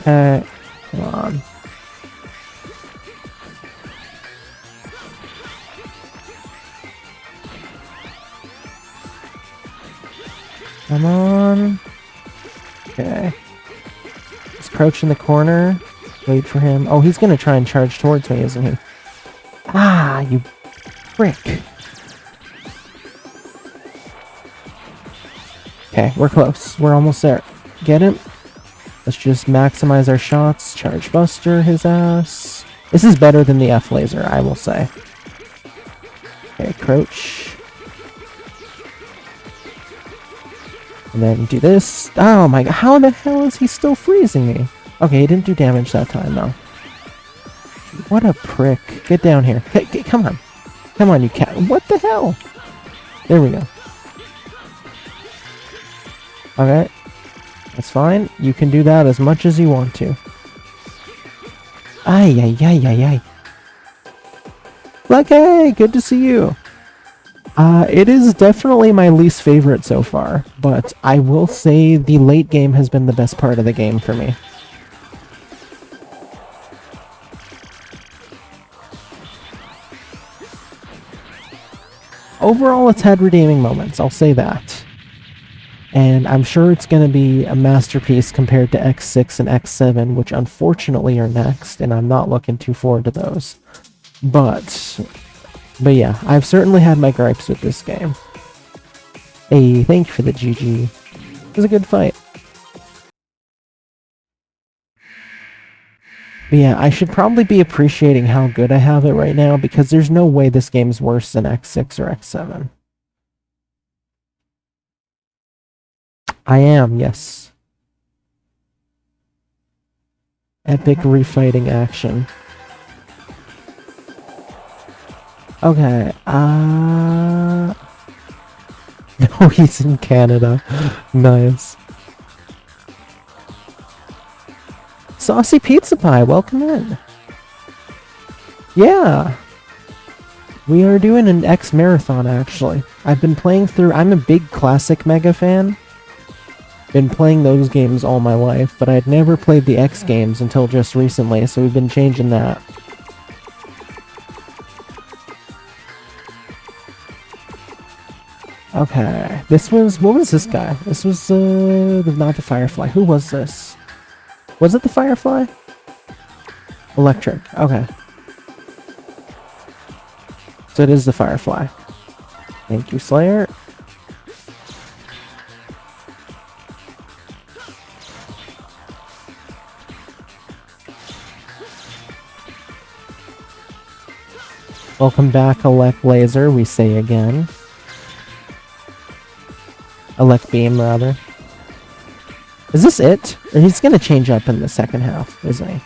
Okay, come on. Come on. Okay. Let's crouch in the corner. Wait for him. Oh, he's gonna try and charge towards me, isn't he? Ah, you prick. Okay, we're close. We're almost there. Get him. Let's just maximize our shots. Charge Buster his ass. This is better than the F laser, I will say. Okay, crouch. And then do this. Oh my god, how the hell is he still freezing me? Okay, he didn't do damage that time, though. What a prick. Get down here. Come on. Come on, you cat. What the hell? There we go. Okay. That's fine. You can do that as much as you want to. Ayayay. Lucky! Good to see you. It is definitely my least favorite so far, but I will say the late game has been the best part of the game for me. Overall, it's had redeeming moments, I'll say that. And I'm sure it's going to be a masterpiece compared to X6 and X7, which unfortunately are next, and I'm not looking too forward to those. But yeah, I've certainly had my gripes with this game. Hey, thank you for the GG. It was a good fight. But yeah, I should probably be appreciating how good I have it right now, because there's no way this game's worse than X6 or X7. I am, yes. Epic refighting action. Okay, no, he's in Canada. Nice. Saucy Pizza Pie, welcome in. Yeah. We are doing an X marathon, actually. I've been playing through... I'm a big classic Mega fan. Been playing those games all my life, but I'd never played the X games until just recently, so we've been changing that. Okay, this was... What was this guy? This was, not the Firefly. Who was this? Was it the Firefly? Electric. Okay. So it is the Firefly. Thank you, Slayer. Welcome back, Elec Laser, we say again. Elec Beam, rather. Is this it? Or he's gonna change up in the second half, isn't he?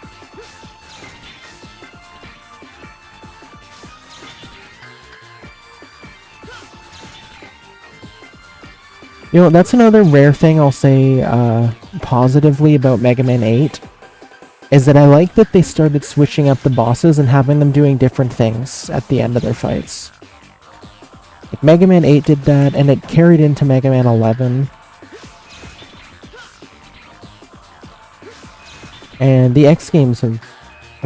You know, that's another rare thing I'll say positively about Mega Man 8. Is that I like that they started switching up the bosses and having them doing different things at the end of their fights. Like, Mega Man 8 did that, and it carried into Mega Man 11. And the X games have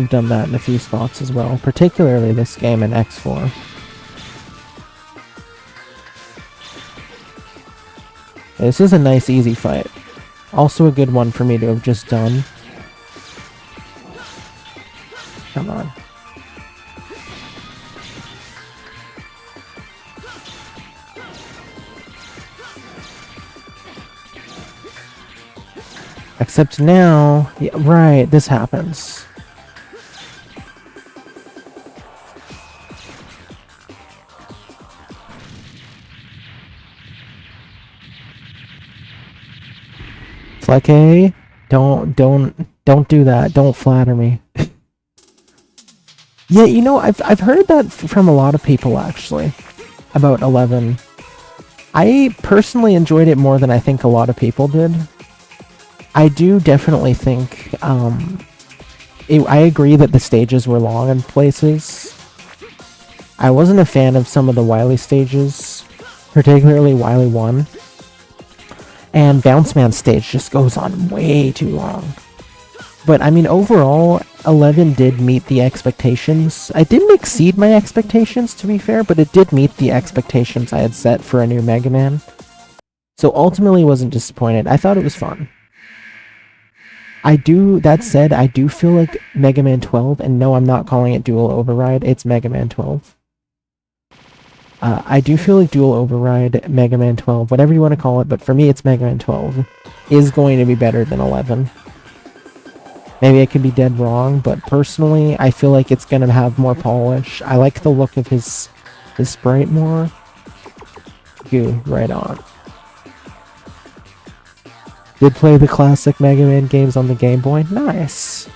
done that in a few spots as well, particularly this game in X4. This is a nice, easy fight. Also a good one for me to have just done. Come on. Except now, yeah, right, this happens. It's like, hey, don't do that. Don't flatter me. Yeah, you know, I've heard that from a lot of people actually about 11. I personally enjoyed it more than I think a lot of people did. I do definitely think, I agree that the stages were long in places. I wasn't a fan of some of the Wily stages, particularly Wily 1. And Bounce Man stage just goes on way too long. But, I mean, overall, 11 did meet the expectations. I didn't exceed my expectations, to be fair, but it did meet the expectations I had set for a new Mega Man. So ultimately wasn't disappointed. I thought it was fun. That said, I do feel like Mega Man 12, and no, I'm not calling it Dual Override, it's Mega Man 12. I do feel like Dual Override, Mega Man 12, whatever you want to call it, but for me it's Mega Man 12, is going to be better than 11. Maybe I could be dead wrong, but personally, I feel like it's going to have more polish. I like the look of his sprite more. Goo, right on. Did play the classic Mega Man games on the Game Boy? Nice.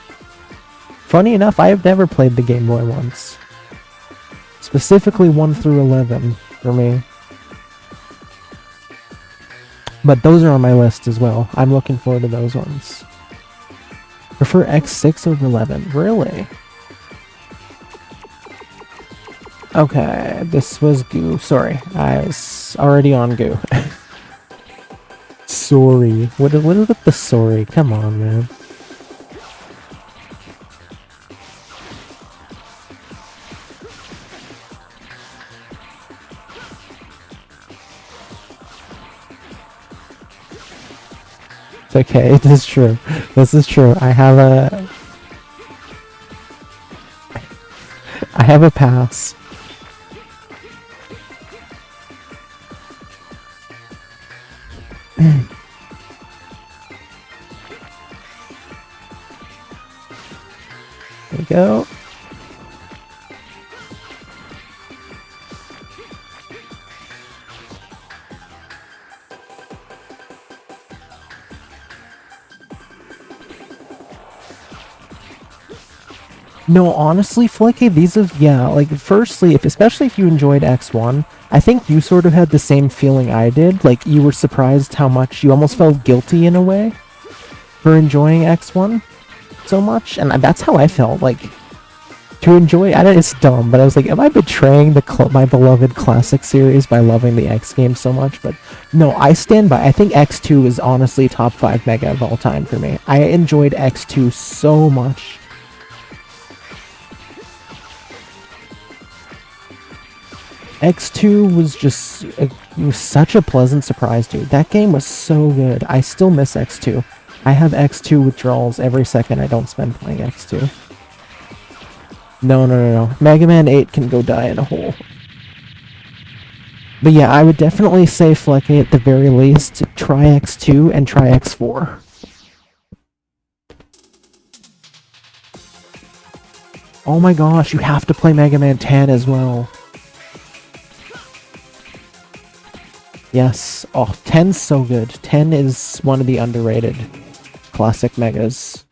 Funny enough, I have never played the Game Boy once. Specifically 1 through 11 for me. But those are on my list as well. I'm looking forward to those ones. Prefer X6 over 11. Really? Okay, this was Goo. Sorry, I was already on Goo. Sorry. What is with the sorry? Come on, man. It's okay, this is true. This is true. I have a pass. There we go. No, honestly, Flicky, these have, yeah, like, firstly, especially if you enjoyed X1, I think you sort of had the same feeling I did. Like, you were surprised how much, you almost felt guilty in a way for enjoying X1 so much, and that's how I felt, like, to enjoy, it's dumb, but I was like, am I betraying my beloved classic series by loving the X games so much? But no, I stand by, I think X2 is honestly top 5 Mega of all time for me. I enjoyed X2 so much. X2 was just, it was such a pleasant surprise, dude. That game was so good. I still miss X2. I have X2 withdrawals every second I don't spend playing X2. No. Mega Man 8 can go die in a hole. But yeah, I would definitely say, Flecky, at the very least, try X2 and try X4. Oh my gosh, you have to play Mega Man 10 as well. Yes. Oh, 10's so good. 10 is one of the underrated classic Megas.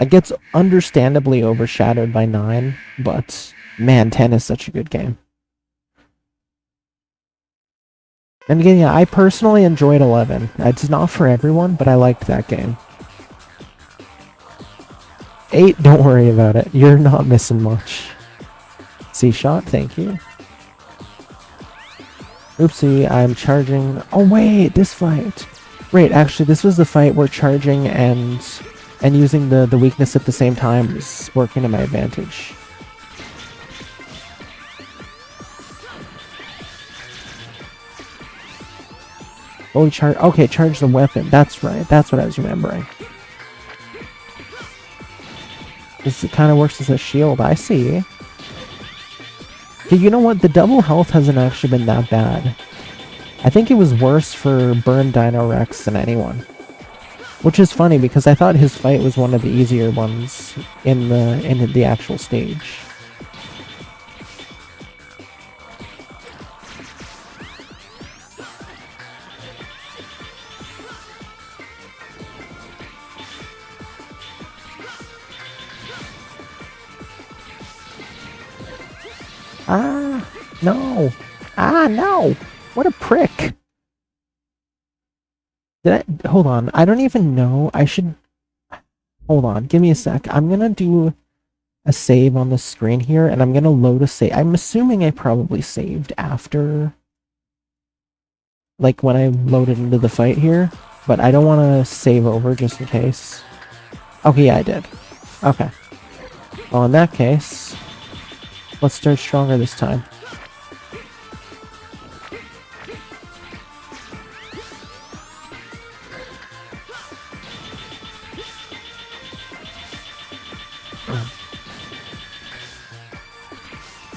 It gets understandably overshadowed by 9, but man, 10 is such a good game. And again, yeah, I personally enjoyed 11. It's not for everyone, but I liked that game. 8, don't worry about it. You're not missing much. C-shot, thank you. Oopsie, I'm charging. Oh wait, this fight. Wait, actually, this was the fight where charging and using the weakness at the same time is working to my advantage. Oh, okay, charge the weapon. That's right. That's what I was remembering. This kind of works as a shield. I see. Okay, you know what? The double health hasn't actually been that bad. I think it was worse for Burn Dino Rex than anyone. Which is funny because I thought his fight was one of the easier ones in the actual stage. Ah, no. Ah, no. What a prick. Hold on. I don't even know. I should... Hold on. Give me a sec. I'm gonna do a save on the screen here, and I'm gonna load a save. I'm assuming I probably saved after... Like, when I loaded into the fight here. But I don't want to save over just in case. Okay, yeah, I did. Okay. Well, in that case... Let's start stronger this time.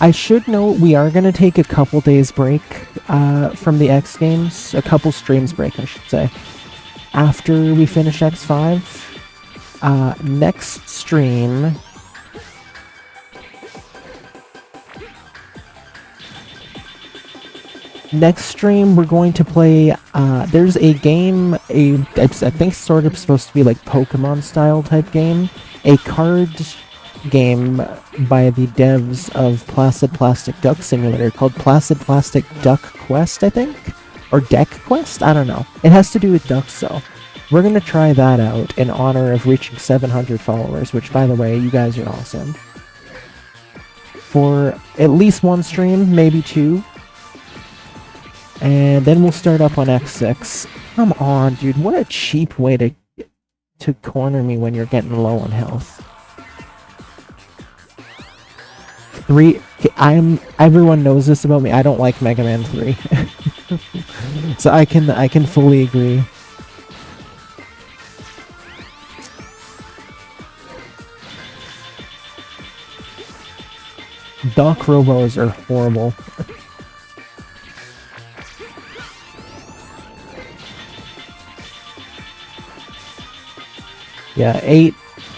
I should note we are going to take a couple days break from the X games. A couple streams break, I should say. After we finish X5. Next stream... Next stream, we're going to play, there's a game, I think sort of supposed to be like Pokemon-style type game. A card game by the devs of Placid Plastic Duck Simulator called Placid Plastic Duck Quest, I think? Or Deck Quest? I don't know. It has to do with ducks, though. We're going to try that out in honor of reaching 700 followers, which, by the way, you guys are awesome. For at least one stream, maybe two. And then we'll start up on X6. Come on, dude. What a cheap way to corner me when you're getting low on health. Everyone knows this about me. I don't like Mega Man 3. So I can fully agree. Doc Robos are horrible. Yeah, 8,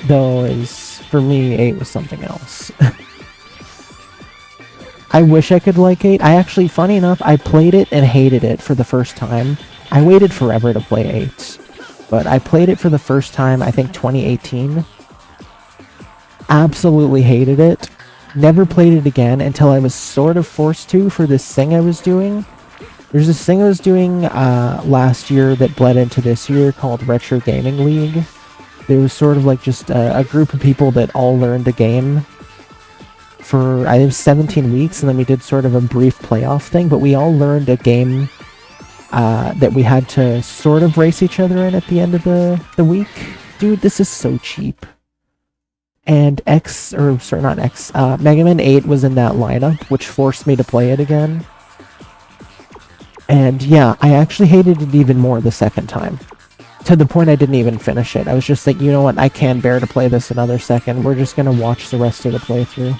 though, is... For me, 8 was something else. I wish I could like 8. I actually, funny enough, I played it and hated it for the first time. I waited forever to play 8. But I played it for the first time, I think 2018. Absolutely hated it. Never played it again until I was sort of forced to for this thing I was doing. There's this thing I was doing last year that bled into this year called Retro Gaming League. There was sort of like just a group of people that all learned a game for, I think, 17 weeks, and then we did sort of a brief playoff thing, but we all learned a game that we had to sort of race each other in at the end of the week. Dude, this is so cheap. And Mega Man 8 was in that lineup, which forced me to play it again. And yeah, I actually hated it even more the second time. To the point I didn't even finish it. I was just like, you know what, I can't bear to play this another second. We're just gonna watch the rest of the playthrough.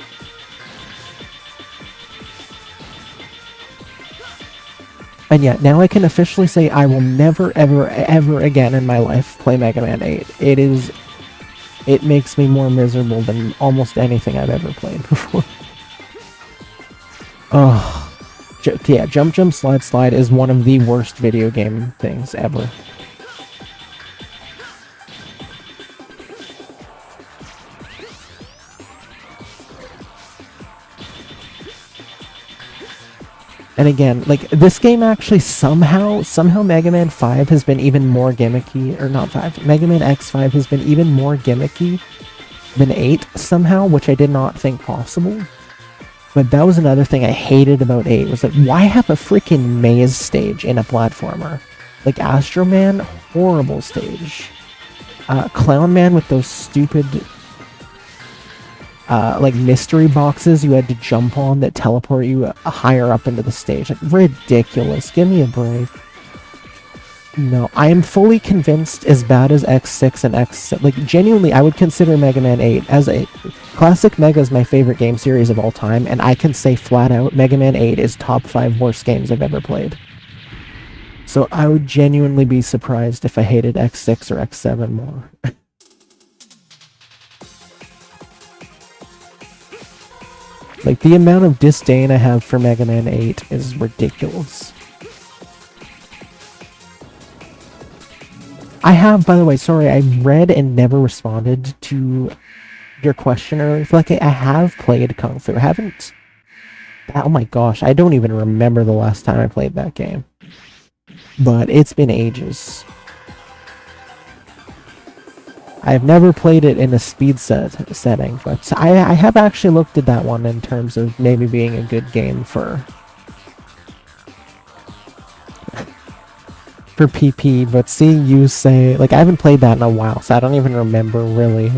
And yeah, now I can officially say I will never, ever, ever again in my life play Mega Man 8. It makes me more miserable than almost anything I've ever played before. Oh, yeah, Jump Jump Slide Slide is one of the worst video game things ever. And again, like, this game actually somehow Mega Man 5 has been even more gimmicky, or not 5, Mega Man X5 has been even more gimmicky than 8 somehow, which I did not think possible. But that was another thing I hated about 8, was that why have a freaking maze stage in a platformer? Like Astro Man, horrible stage. Clown Man with those stupid like mystery boxes you had to jump on that teleport you higher up into the stage. Like, ridiculous. Give me a break. No, I am fully convinced as bad as X6 and X7. Like, genuinely, I would consider Mega Man 8 as a... Classic Mega is my favorite game series of all time, and I can say flat out, Mega Man 8 is top 5 worst games I've ever played. So I would genuinely be surprised if I hated X6 or X7 more. Like, the amount of disdain I have for Mega Man 8 is ridiculous. I have, by the way, sorry, I read and never responded to your question earlier. Like, I have played Kung Fu. I haven't... Oh my gosh, I don't even remember the last time I played that game. But it's been ages. I've never played it in a speed setting, but I have actually looked at that one in terms of maybe being a good game for PP, but seeing you say, like, I haven't played that in a while, so I don't even remember really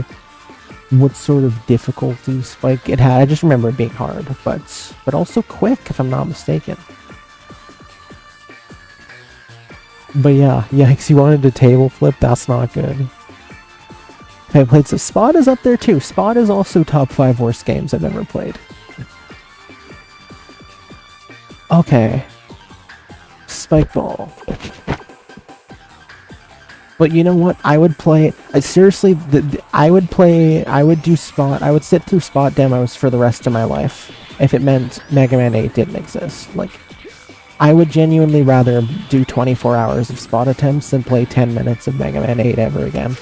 what sort of difficulty spike it had. I just remember it being hard, but also quick, if I'm not mistaken. But yeah, yikes, you wanted to table flip? That's not good. I played, so Spot is up there too. Spot is also top 5 worst games I've ever played. Okay. Spike Ball. But you know what? I would play... seriously, I would do Spot... I would sit through Spot demos for the rest of my life if it meant Mega Man 8 didn't exist. Like, I would genuinely rather do 24 hours of Spot attempts than play 10 minutes of Mega Man 8 ever again.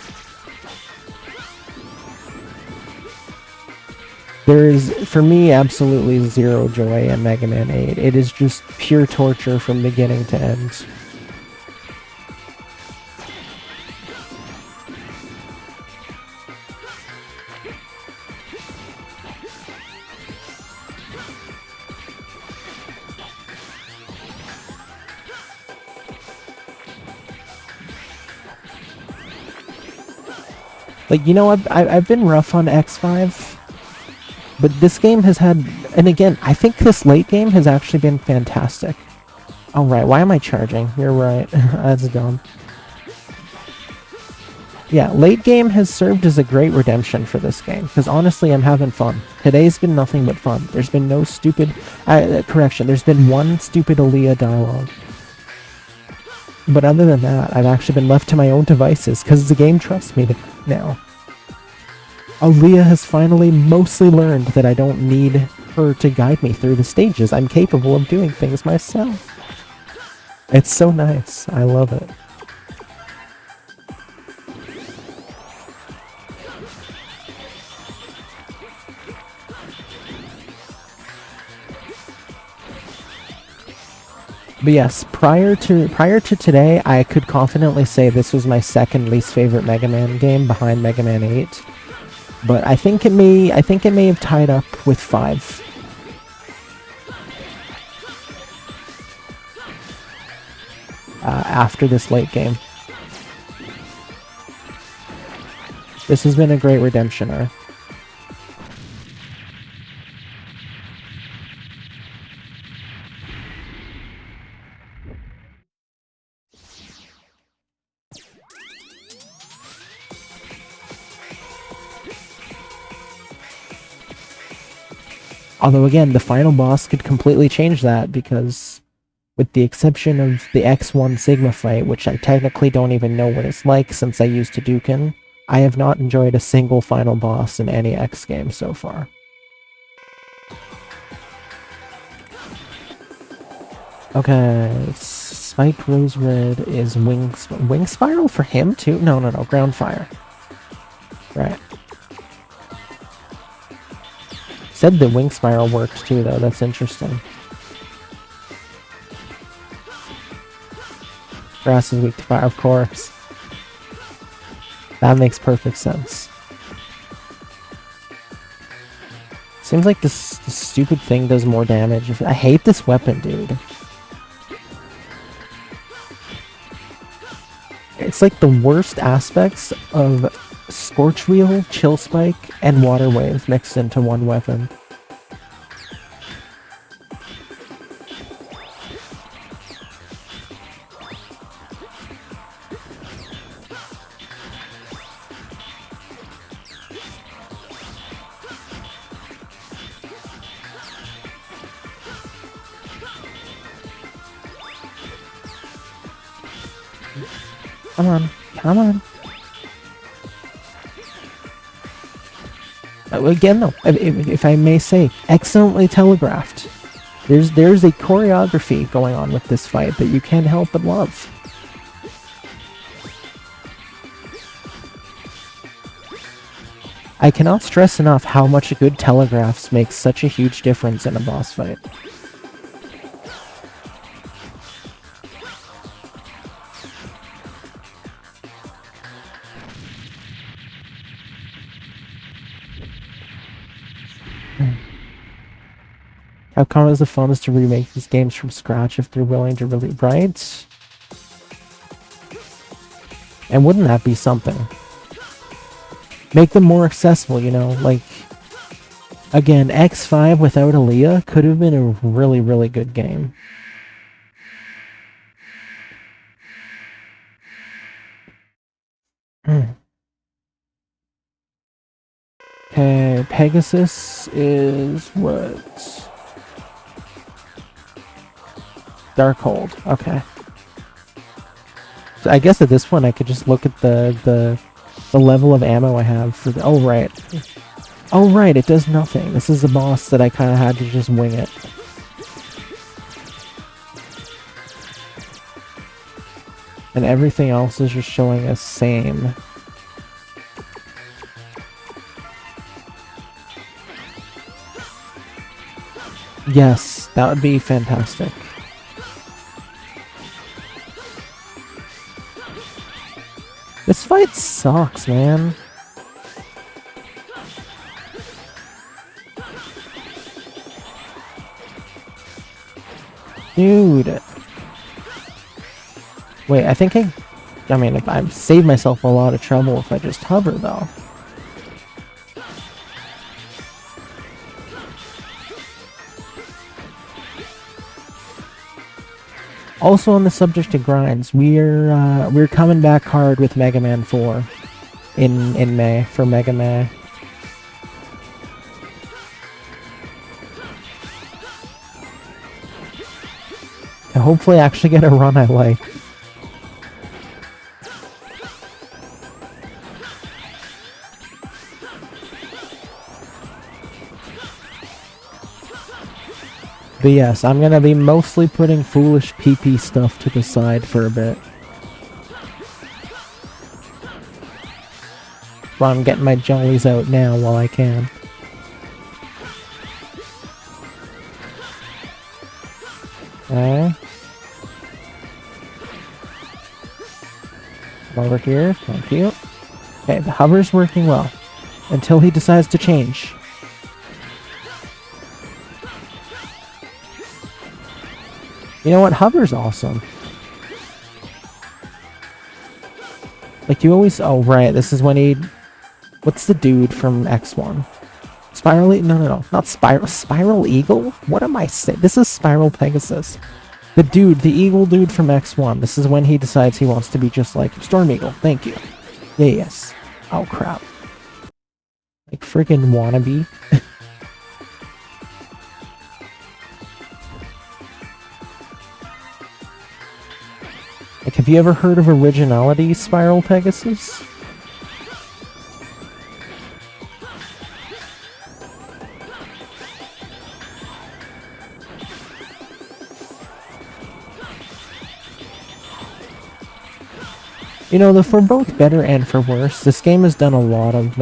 There is, for me, absolutely zero joy in Mega Man 8. It is just pure torture from beginning to end. Like, you know, I've been rough on X5, but this game has had, and again, I think this late game has actually been fantastic. Oh, right, why am I charging? You're right, that's dumb. Yeah, late game has served as a great redemption for this game, because honestly, I'm having fun. Today's been nothing but fun. There's been no stupid, correction, there's been one stupid Alia dialogue. But other than that, I've actually been left to my own devices, because the game trusts me now. Alia has finally mostly learned that I don't need her to guide me through the stages. I'm capable of doing things myself. It's so nice. I love it. But yes, prior to today, I could confidently say this was my second least favorite Mega Man game behind Mega Man 8. But I think it may have tied up with 5. After this late game. This has been a great redemption arc. Although again, the final boss could completely change that, because with the exception of the X1 Sigma fight, which I technically don't even know what it's like since I used Hadouken, I have not enjoyed a single final boss in any X game so far. Okay, Spike Rose Red is Wing Spiral for him too? No, Ground Fire. Right. Said the Wing Spiral worked too, though. That's interesting. Grass is weak to fire, of course. That makes perfect sense. Seems like this stupid thing does more damage. I hate this weapon, dude. It's like the worst aspects of Scorch Wheel, Chill Spike, and Water Wave mixed into one weapon. Come on, come on. Again, though, if I may say, excellently telegraphed. There's a choreography going on with this fight that you can't help but love. I cannot stress enough how much good telegraphs make such a huge difference in a boss fight. How come is the fun is to remake these games from scratch if they're willing to really right? And wouldn't that be something? Make them more accessible, you know, like again, X5 without Alia could have been a really, really good game. Okay, Pegasus is what? Darkhold. Okay. So I guess at this point I could just look at the level of ammo I have for the. Oh right. Oh right, it does nothing. This is the boss that I kind of had to just wing it. And everything else is just showing us same. Yes, that would be fantastic. This fight sucks, man. Dude. Wait, I think I mean, if I save myself a lot of trouble if I just hover, though. Also on the subject of grinds, we're coming back hard with Mega Man 4 in May for Mega Man. To hopefully actually get a run I like. But yes, I'm gonna be mostly putting foolish PP stuff to the side for a bit. Well, I'm getting my jollies out now while I can. Okay. Over here, thank you. Okay, the hover's working well. Until he decides to change. You know what? Hover's awesome. Like, you always... Oh, right. This is when he... What's the dude from X1? Spiral... No. Not Spiral... Spiral Eagle? What am I saying? This is Spiral Pegasus. The dude, the eagle dude from X1. This is when he decides he wants to be just like Storm Eagle. Thank you. Yeah, yes. Oh, crap. Like, friggin' wannabe. Like, have you ever heard of Originality, Spiral Pegasus? You know, for both better and for worse, this game has done a lot of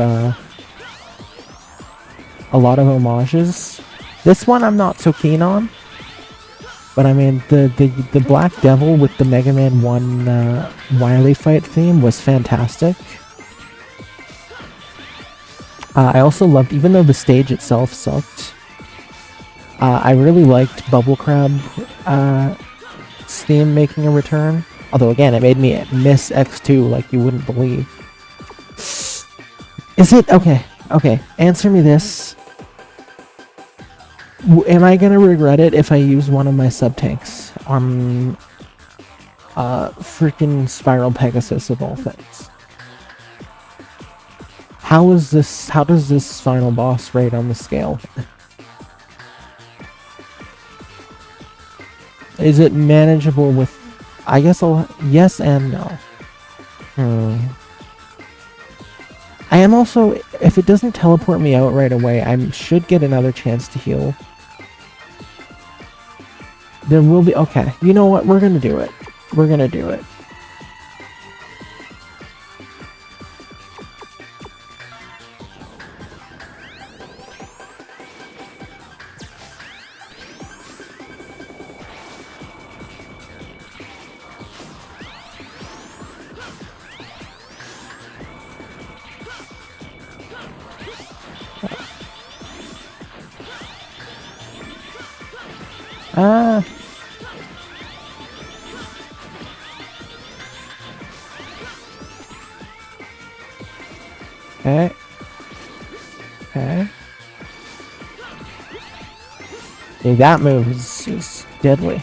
homages. This one I'm not so keen on. But I mean, the Black Devil with the Mega Man 1 Wily fight theme was fantastic. I also loved, even though the stage itself sucked, I really liked Bubble Crab theme making a return. Although again, it made me miss X2 like you wouldn't believe. Is it? Okay, okay. Answer me this. Am I gonna regret it if I use one of my sub-tanks on freaking Spiral Pegasus of all things? How does this final boss rate on the scale? Is it manageable with... I guess I'll... Yes and no. I am also... If it doesn't teleport me out right away, I should get another chance to heal. There will be... Okay, you know what? We're gonna do it. We're gonna do it. Ah. Okay. Okay. See, that move is deadly.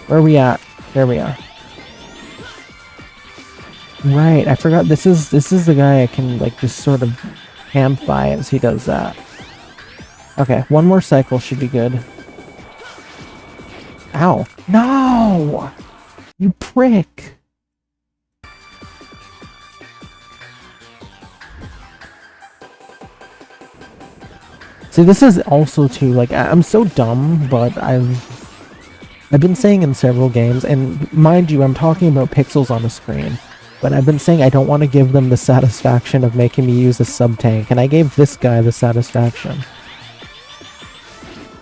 Where are we at? There we are. Right, I forgot this is the guy I can like just sort of camp by as he does that. Okay, one more cycle should be good. Ow. No! You prick! See, this is also too, like, I'm so dumb, but I've been saying in several games, and mind you, I'm talking about pixels on the screen, but I've been saying I don't want to give them the satisfaction of making me use a sub-tank, and I gave this guy the satisfaction.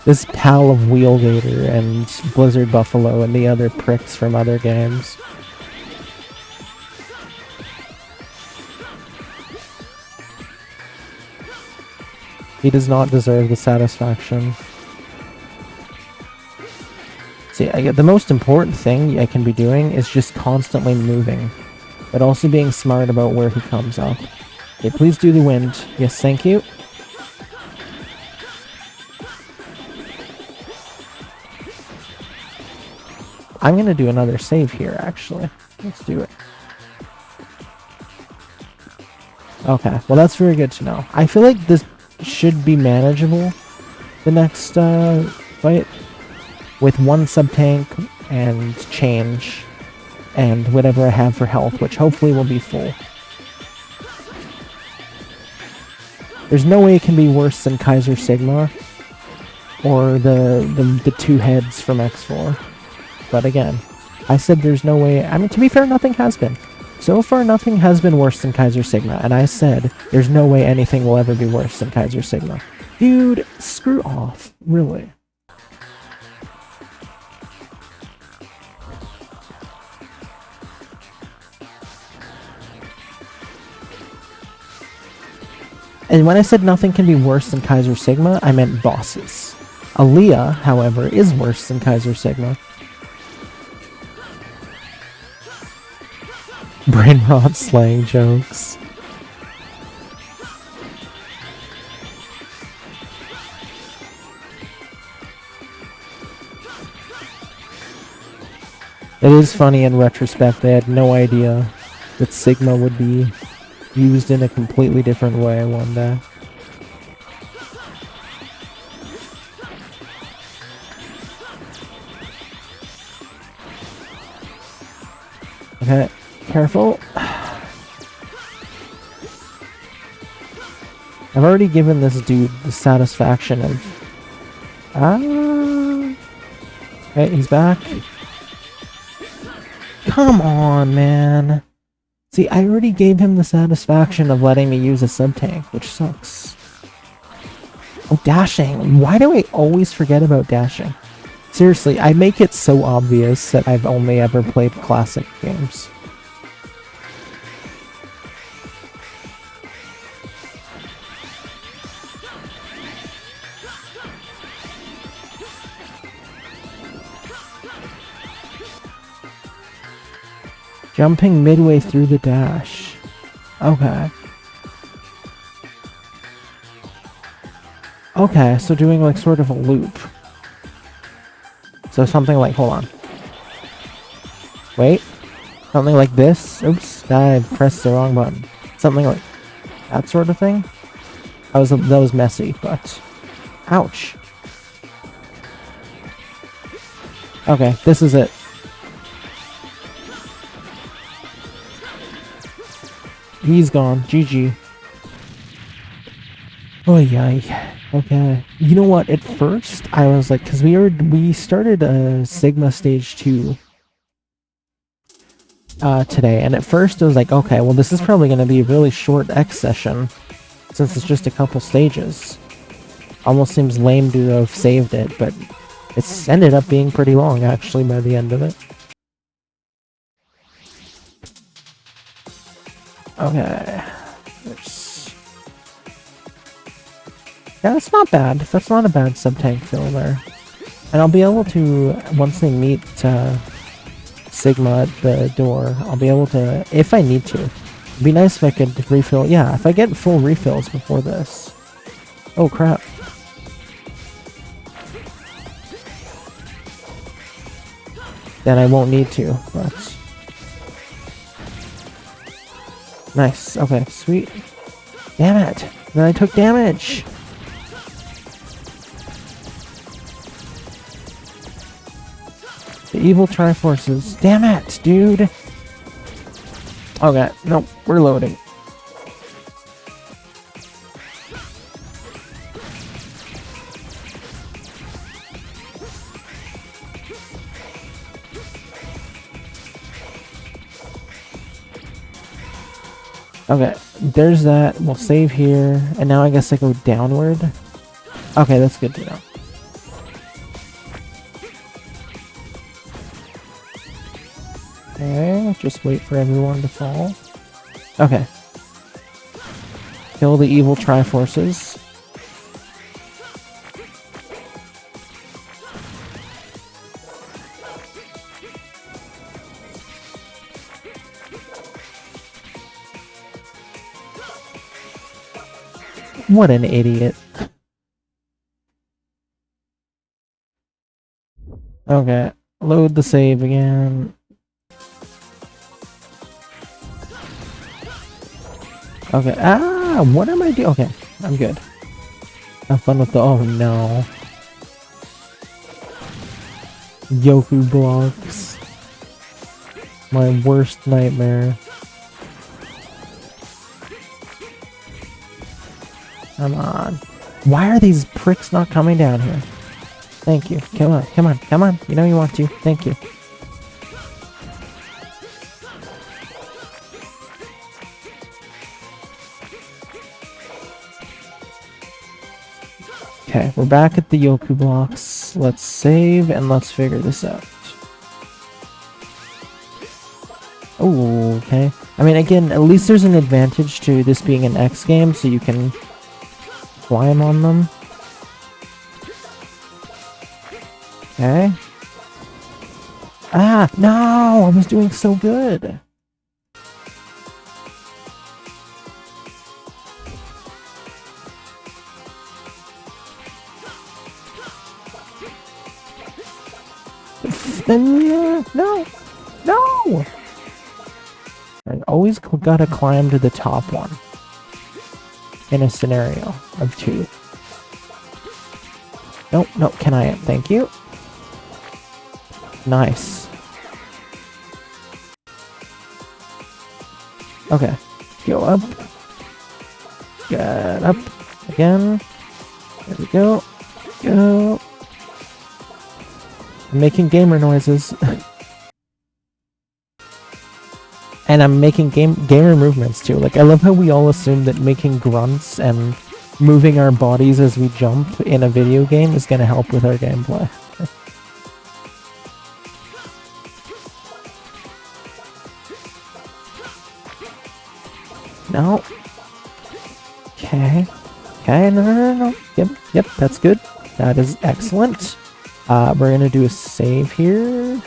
This pal of Wheelgator and Blizzard Buffalo and the other pricks from other games. He does not deserve the satisfaction. See, the most important thing I can be doing is just constantly moving, but also being smart about where he comes up. Okay, please do the wind. Yes, thank you. I'm gonna do another save here, actually. Let's do it. Okay, well that's very good to know. I feel like this should be manageable, the next fight, with one sub-tank and change, and whatever I have for health, which hopefully will be full. There's no way it can be worse than Kaiser Sigma, or the two heads from X4. But again, I said there's no way... I mean, to be fair, nothing has been. So far, nothing has been worse than Kaiser Sigma, and I said there's no way anything will ever be worse than Kaiser Sigma. Dude, screw off. Really. And when I said nothing can be worse than Kaiser Sigma, I meant bosses. Alia, however, is worse than Kaiser Sigma. Brain rot slang jokes. It is funny in retrospect, they had no idea that Sigma would be used in a completely different way one day. Okay. Careful. I've already given this dude the satisfaction of... Okay, he's back. Come on, man. See, I already gave him the satisfaction of letting me use a sub-tank, which sucks. Oh, dashing. Why do I always forget about dashing? Seriously, I make it so obvious that I've only ever played classic games. Jumping midway through the dash. Okay. Okay, so doing like sort of a loop. So something like, hold on. Wait. Something like this. Oops, I pressed the wrong button. Something like that sort of thing. That was messy, but ouch. Okay, this is it. He's gone. GG. Oh yeah. Okay. You know what? At first, I was like, because we started a Sigma Stage 2 today, and at first it was like, okay, well this is probably going to be a really short X session, since it's just a couple stages. Almost seems lame to have saved it, but it's ended up being pretty long actually by the end of it. Okay. Yeah, that's not bad. That's not a bad sub-tank fill there. And I'll be able to, once they meet Sigma at the door, I'll be able to, if I need to. It'd be nice if I could refill. Yeah, if I get full refills before this. Oh, crap. Then I won't need to, but... Nice. Okay, sweet. Damn it! Then I took damage! The evil Triforces. Damn it, dude! Okay, nope, we're loading. Okay, there's that. We'll save here. And now I guess I go downward. Okay, that's good to know. Okay, just wait for everyone to fall. Okay. Kill the evil Triforces. What an idiot. Okay, load the save again. Okay, what am I doing? Okay, I'm good. Have fun with the, oh no. Yoku blocks. My worst nightmare. Come on. Why are these pricks not coming down here? Thank you. Come on, come on, come on. You know you want to. Thank you. Okay, we're back at the Yoku blocks. Let's save and let's figure this out. Oh, okay. I mean, again, at least there's an advantage to this being an X game, so you can climb on them. Okay. Ah, no! I was doing so good! No! No! I always gotta climb to the top one. In a scenario of 2. Nope, nope, can I? Thank you. Nice. Okay. Go up. Get up. Again. There we go. Go. I'm making gamer noises. And I'm making gamer movements too. Like, I love how we all assume that making grunts and moving our bodies as we jump in a video game is gonna help with our gameplay. No. Okay. Okay, no. Yep, that's good. That is excellent. We're gonna do a save here.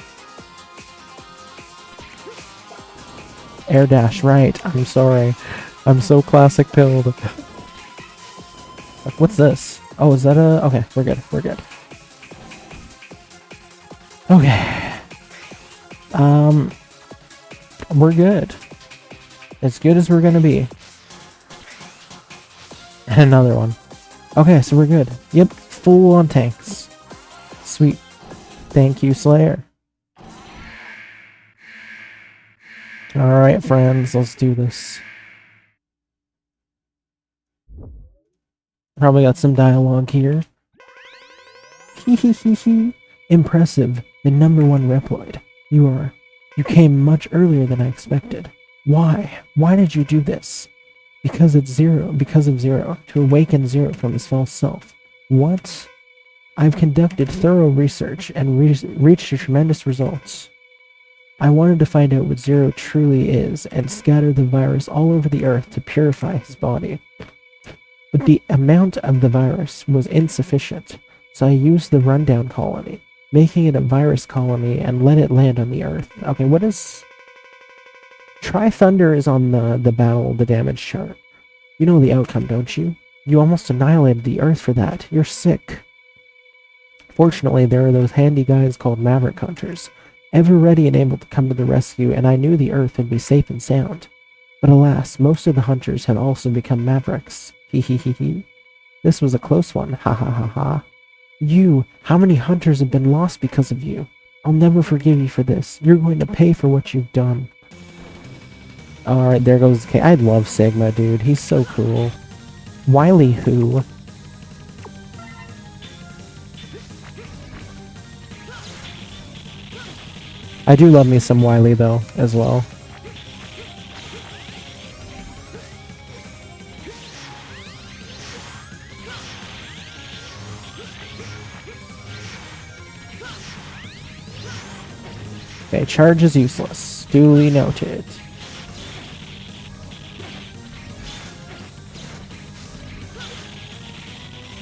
air dash, right. I'm sorry. I'm so classic pilled. What's this? Oh, is that a... Okay, we're good. We're good. Okay. We're good. As good as we're gonna be. And another one. Okay, so we're good. Yep, full on tanks. Sweet. Thank you, Slayer. Alright, friends, let's do this. Probably got some dialogue here. Hehehehe. Impressive. The #1 Reploid. You came much earlier than I expected. Why? Why did you do this? Because of Zero. To awaken Zero from his false self. What? I've conducted thorough research and reached tremendous results. I wanted to find out what Zero truly is and scatter the virus all over the Earth to purify his body. But the amount of the virus was insufficient, so I used the rundown colony, making it a virus colony and let it land on the Earth. Okay, what is... Tri-Thunder is on the damage chart. You know the outcome, don't you? You almost annihilated the Earth for that. You're sick. Fortunately, there are those handy guys called Maverick Hunters, ever ready and able to come to the rescue, and I knew the Earth would be safe and sound. But alas, most of the hunters have also become Mavericks. Hehehehe. This was a close one. Ha ha ha ha. How many hunters have been lost because of you? I'll never forgive you for this. You're going to pay for what you've done. Alright, there goes K. I love Sigma, dude. He's so cool. Wily who? I do love me some Wily, though, as well. Okay, charge is useless. Duly noted.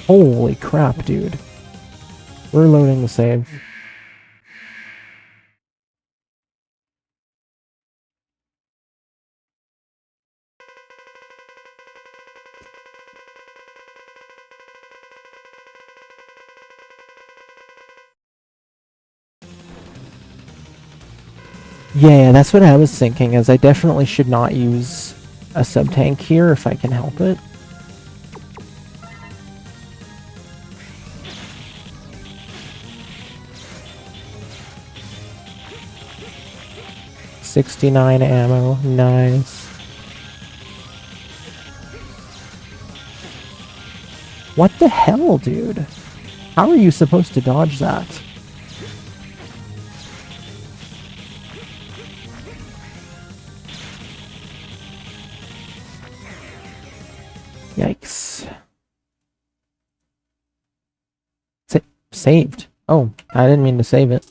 Holy crap, dude. We're loading the save. Yeah, that's what I was thinking, is I definitely should not use a sub-tank here if I can help it. $69 ammo, nice. What the hell, dude? How are you supposed to dodge that? Yikes. Saved. Oh, I didn't mean to save it.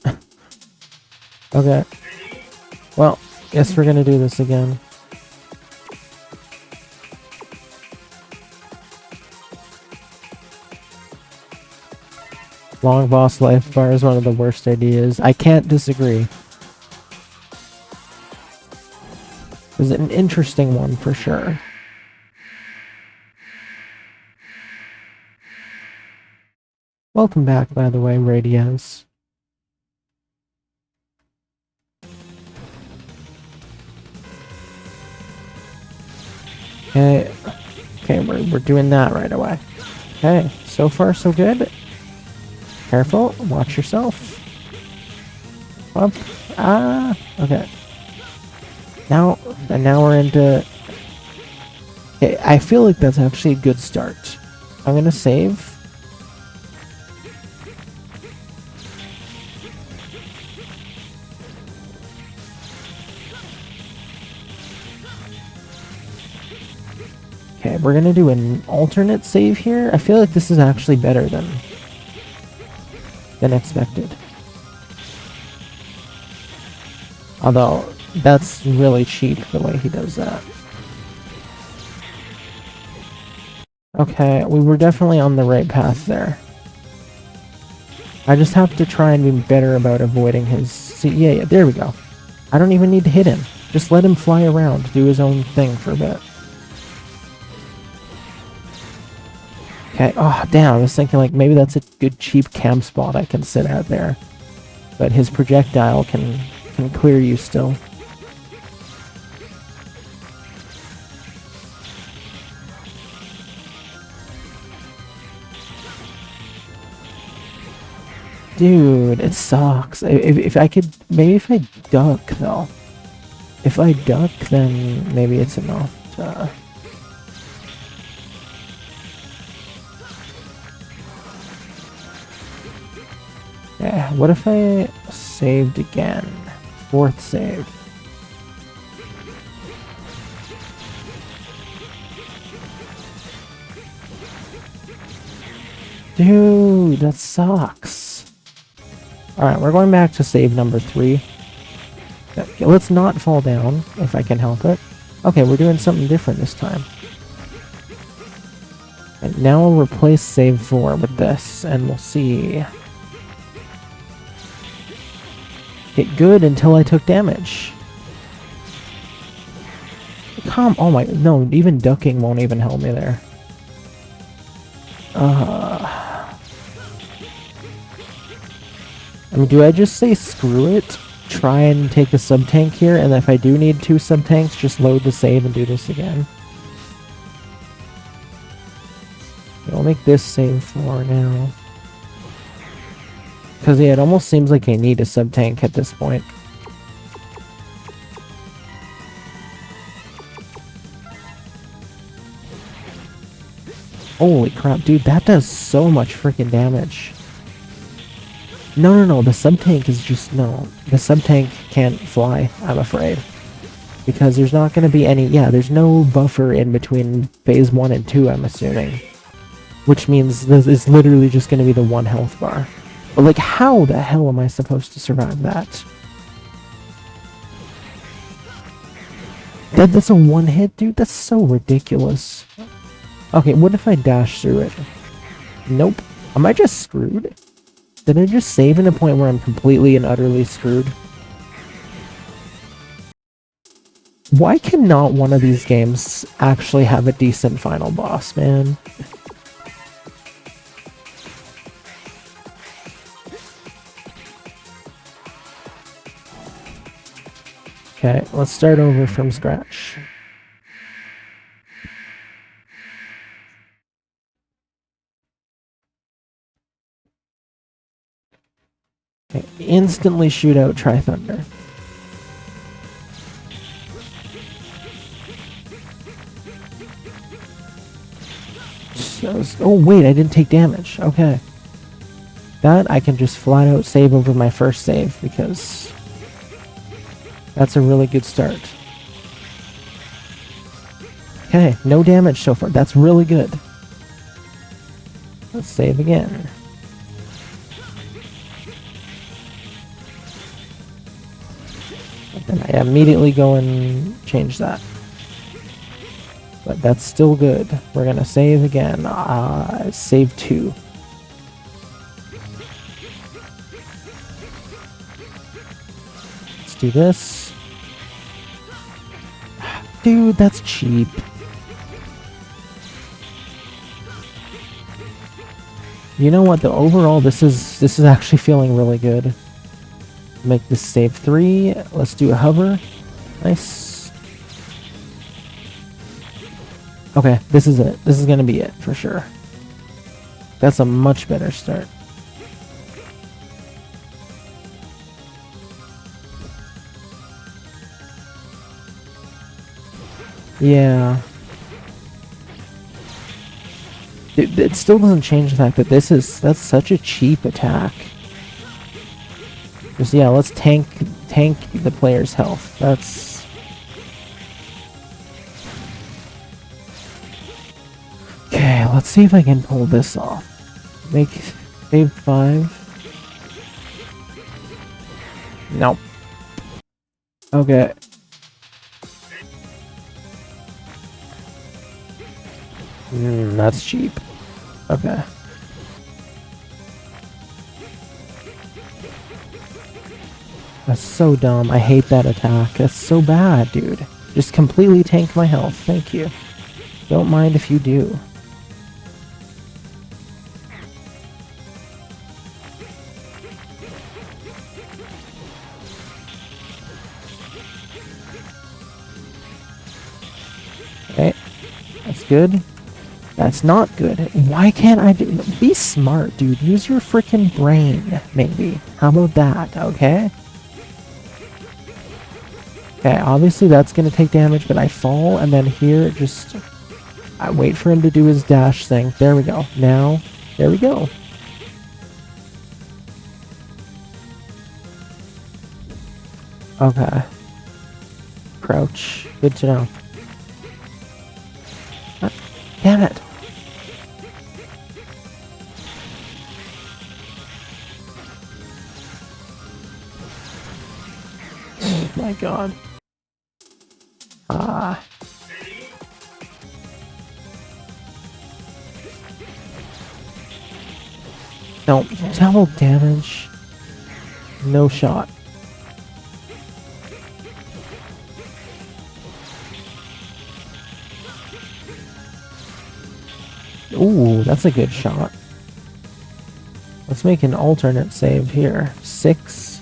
Okay. Well, guess we're gonna do this again. Long boss life bar is one of the worst ideas. I can't disagree. It's an interesting one for sure. Welcome back, by the way, Radios. Okay, we're doing that right away. Okay, so far so good. Careful, watch yourself. Up, okay. Now we're into... Okay, I feel like that's actually a good start. I'm gonna save. Okay, we're gonna do an alternate save here. I feel like this is actually better than expected. Although, that's really cheap the way he does that. Okay, we were definitely on the right path there. I just have to try and be better about avoiding his... See, yeah, there we go. I don't even need to hit him. Just let him fly around, do his own thing for a bit. Okay, oh damn, I was thinking like maybe that's a good cheap camp spot I can sit at there. But his projectile can clear you still. Dude, it sucks. If I could, maybe if I duck though. If I duck, then maybe it's enough to... Yeah, what if I saved again? 4th save. Dude, that sucks. Alright, we're going back to save number 3. Okay, let's not fall down, if I can help it. Okay, we're doing something different this time. And now we'll replace save 4 with this, and we'll see. Get good until I took damage. Oh my, no, even ducking won't even help me there. I mean, do I just say screw it? Try and take a sub-tank here, and if I do need 2 sub-tanks, just load the save and do this again. Okay, I'll make this save 4 now. Because, yeah, it almost seems like I need a sub-tank at this point. Holy crap, dude, that does so much freaking damage. No, the sub-tank is just, no. The sub-tank can't fly, I'm afraid. Because there's not going to be any, yeah, there's no buffer in between phase 1 and 2, I'm assuming. Which means this is literally just going to be the 1 health bar. But, like, how the hell am I supposed to survive that? That's a 1 hit, dude? That's so ridiculous. Okay, what if I dash through it? Nope. Am I just screwed? Did I just save in a point where I'm completely and utterly screwed? Why cannot one of these games actually have a decent final boss, man? Okay, let's start over from scratch. Okay, instantly shoot out Tri-Thunder. Oh wait, I didn't take damage. Okay. That I can just flat out save over my first save because that's a really good start. Okay, no damage so far. That's really good. Let's save again. And I immediately go and change that. But that's still good. We're gonna save again. Save 2. Let's do this. Dude, that's cheap. You know what? The overall, this is actually feeling really good. Make this save 3. Let's do a hover. Nice. Okay, this is it. This is gonna be it for sure. That's a much better start. Yeah. It still doesn't change the fact that that's such a cheap attack. Just, yeah, let's tank the player's health. That's... Okay, let's see if I can pull this off. Make save 5. Nope. Okay. That's cheap. Okay. That's so dumb. I hate that attack. That's so bad, dude. Just completely tank my health. Thank you. Don't mind if you do. Okay. That's good. That's not good. Why can't I do... Be smart, dude. Use your freaking brain, maybe. How about that, okay? Okay, obviously that's gonna take damage, but I fall, and then here, just... I wait for him to do his dash thing. There we go. Now, there we go. Okay. Crouch. Good to know. Damn it! Oh my god. Ah. No, double damage. No shot. Ooh, that's a good shot. Let's make an alternate save here. 6.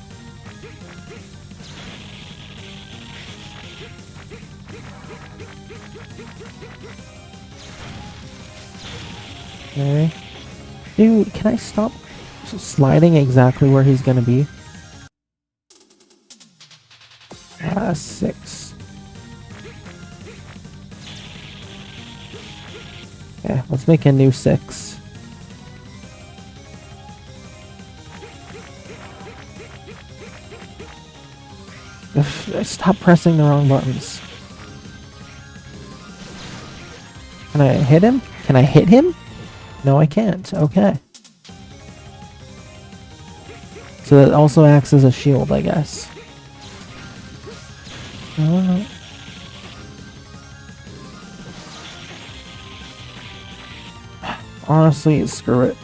Okay. Dude, can I stop sliding exactly where he's gonna be? 6. Okay, let's make a new 6. Stop pressing the wrong buttons. Can I hit him? Can I hit him? No, I can't. Okay. So that also acts as a shield, I guess. Honestly, screw it.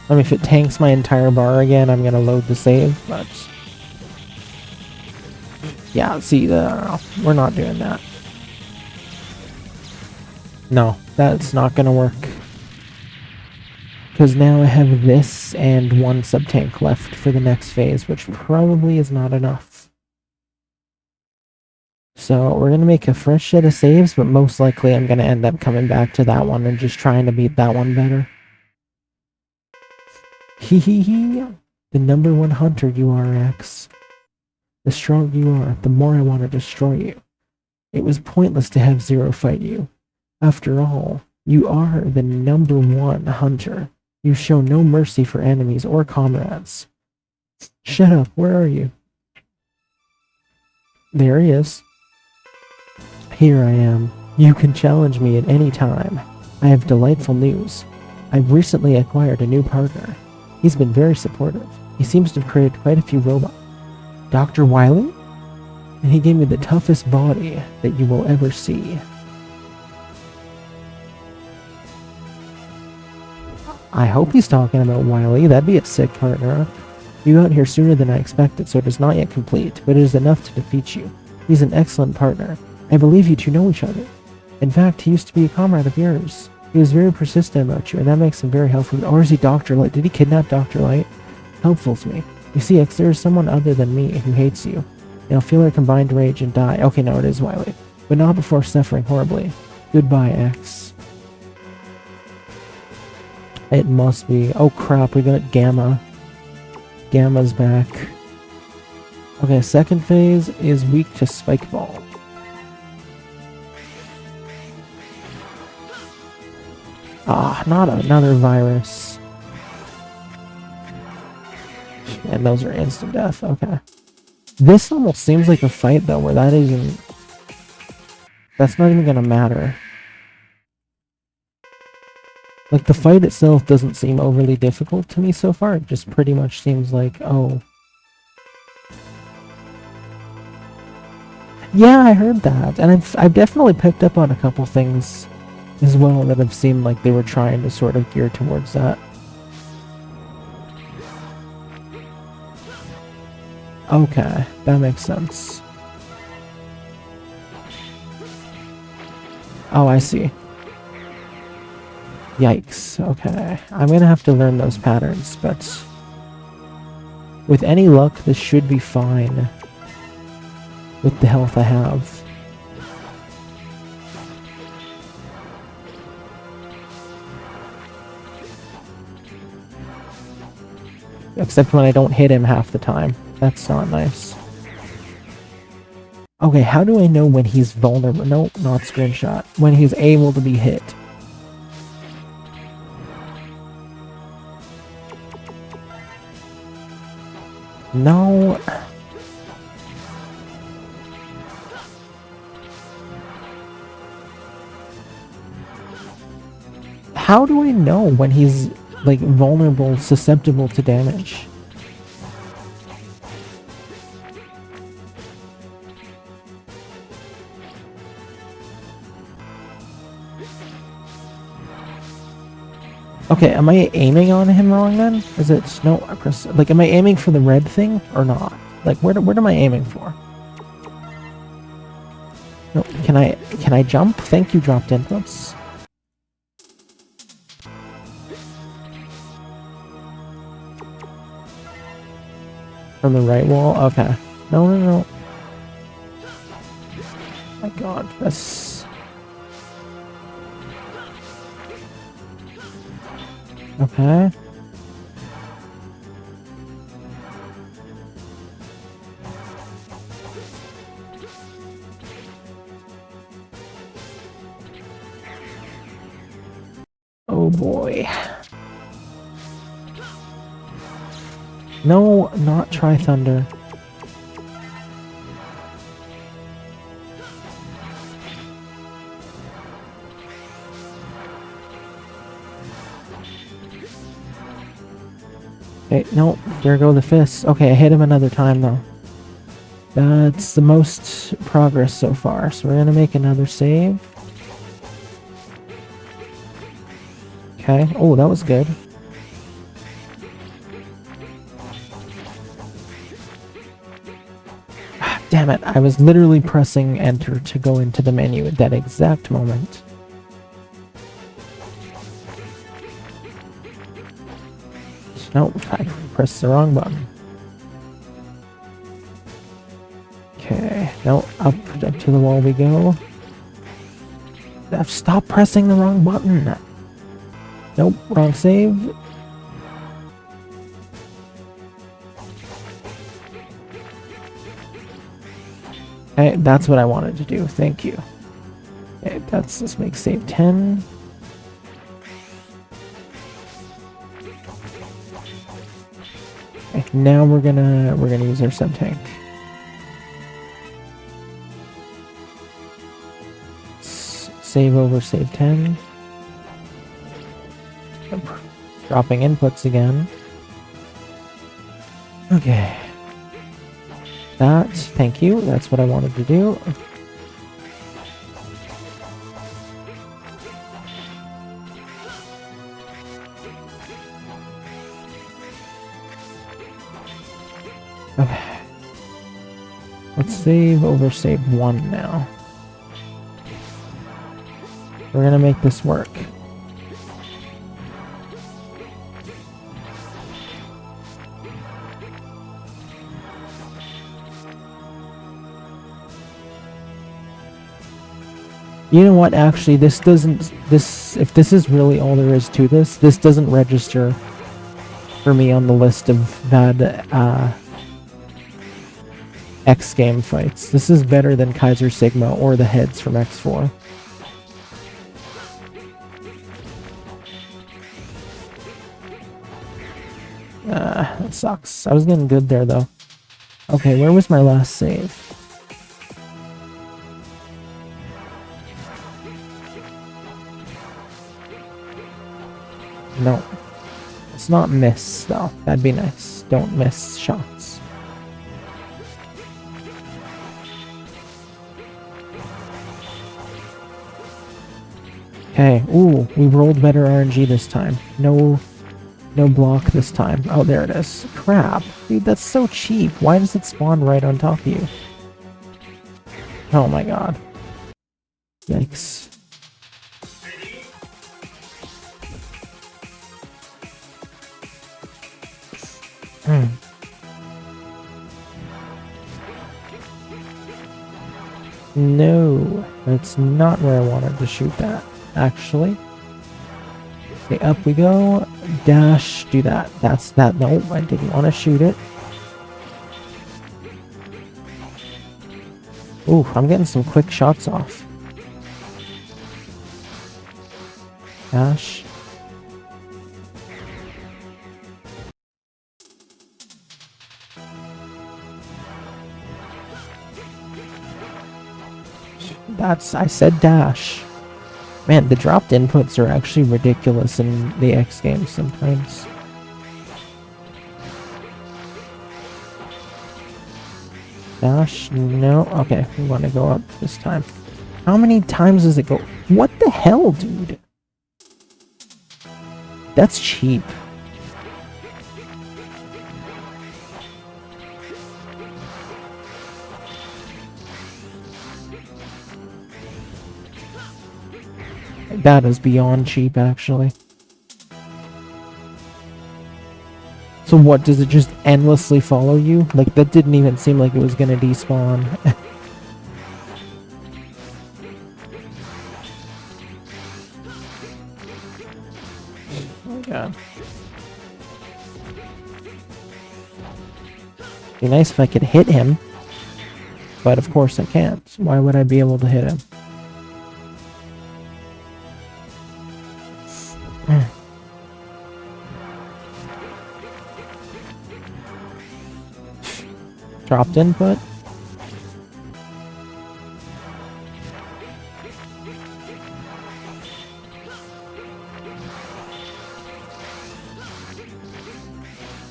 I mean, if it tanks my entire bar again, I'm gonna load the save, but... Yeah, see, we're not doing that. No, that's not gonna work. Because now I have this and 1 sub-tank left for the next phase, which probably is not enough. So we're gonna make a fresh set of saves, but most likely I'm gonna end up coming back to that one and just trying to beat that one better. Hee. The number 1 hunter you are, X. The stronger you are, the more I want to destroy you. It was pointless to have Zero fight you. After all, you are the number 1 hunter. You show no mercy for enemies or comrades. Shut up, where are you? There he is. Here I am. You can challenge me at any time. I have delightful news. I've recently acquired a new partner. He's been very supportive. He seems to have created quite a few robots. Dr. Wily? And he gave me the toughest body that you will ever see. I hope he's talking about Wily. That'd be a sick partner. You got here sooner than I expected, so it is not yet complete, but it is enough to defeat you. He's an excellent partner. I believe you two know each other. In fact, he used to be a comrade of yours. He was very persistent about you, and that makes him very helpful. Or is he Dr. Light? Did he kidnap Dr. Light? Helpful to me. You see, X, there is someone other than me who hates you. They'll feel their combined rage and die. Okay, no, it is Wily. But not before suffering horribly. Goodbye, X. It must be. Oh crap, we got Gamma. Gamma's back. Okay, second phase is weak to Spike Ball. Ah, not another virus. And those are instant death, okay. This almost seems like a fight though, where that isn't... That's not even gonna matter. Like, the fight itself doesn't seem overly difficult to me so far, it just pretty much seems like, oh... Yeah, I heard that, and I've definitely picked up on a couple things as well that have seemed like they were trying to sort of gear towards that. Okay, that makes sense. Oh, I see. Yikes. Okay. I'm gonna have to learn those patterns, but with any luck, this should be fine with the health I have. Except when I don't hit him half the time. That's not nice. Okay, how do I know when he's vulnerable? Nope, not screenshot. When he's able to be hit. No. How do I know when he's, like, vulnerable, susceptible to damage? Okay, am I aiming on him wrong then? Is it no? I press like, am I aiming for the red thing or not? Like, where am I aiming for? No, can I jump? Thank you, dropped inputs. From the right wall? Okay. No. My God, that's okay. Oh boy. No, not try thunder. Okay, no, there go the fists. Okay, I hit him another time though. That's the most progress so far, so we're gonna make another save. Okay, oh, that was good. Damn it, I was literally pressing enter to go into the menu at that exact moment. Nope, I pressed the wrong button. Okay, no, up to the wall we go. Stop pressing the wrong button! Nope, wrong save. Okay, that's what I wanted to do, thank you. Okay, let's make save 10. Okay, now we're gonna use our sub tank. Save over save 10. Dropping inputs again. Okay. Thank you, that's what I wanted to do. Okay. Let's save over save 1 now. We're gonna make this work. You know what, actually, if this is really all there is to this doesn't register for me on the list of bad, X game fights. This is better than Kaiser Sigma or the heads from X4. That sucks. I was getting good there, though. Okay, where was my last save? No. Let's not miss, though. That'd be nice. Don't miss shots. Okay. Ooh, we rolled better RNG this time. No No block this time. Oh, there it is. Crap. Dude, that's so cheap. Why does it spawn right on top of you? Oh my god. Yikes. No, that's not where I wanted to shoot that, actually. Okay, up we go. Dash, do that. That's that. No, I didn't want to shoot it. Ooh, I'm getting some quick shots off. Dash. I said dash. Man, the dropped inputs are actually ridiculous in the X games sometimes. Dash, no. Okay, we want to go up this time. How many times does it go? What the hell, dude? That's cheap. That is beyond cheap, actually. So what, does it just endlessly follow you? Like, that didn't even seem like it was gonna despawn. Oh my god. Be nice if I could hit him. But of course I can't. Why would I be able to hit him? Dropped input.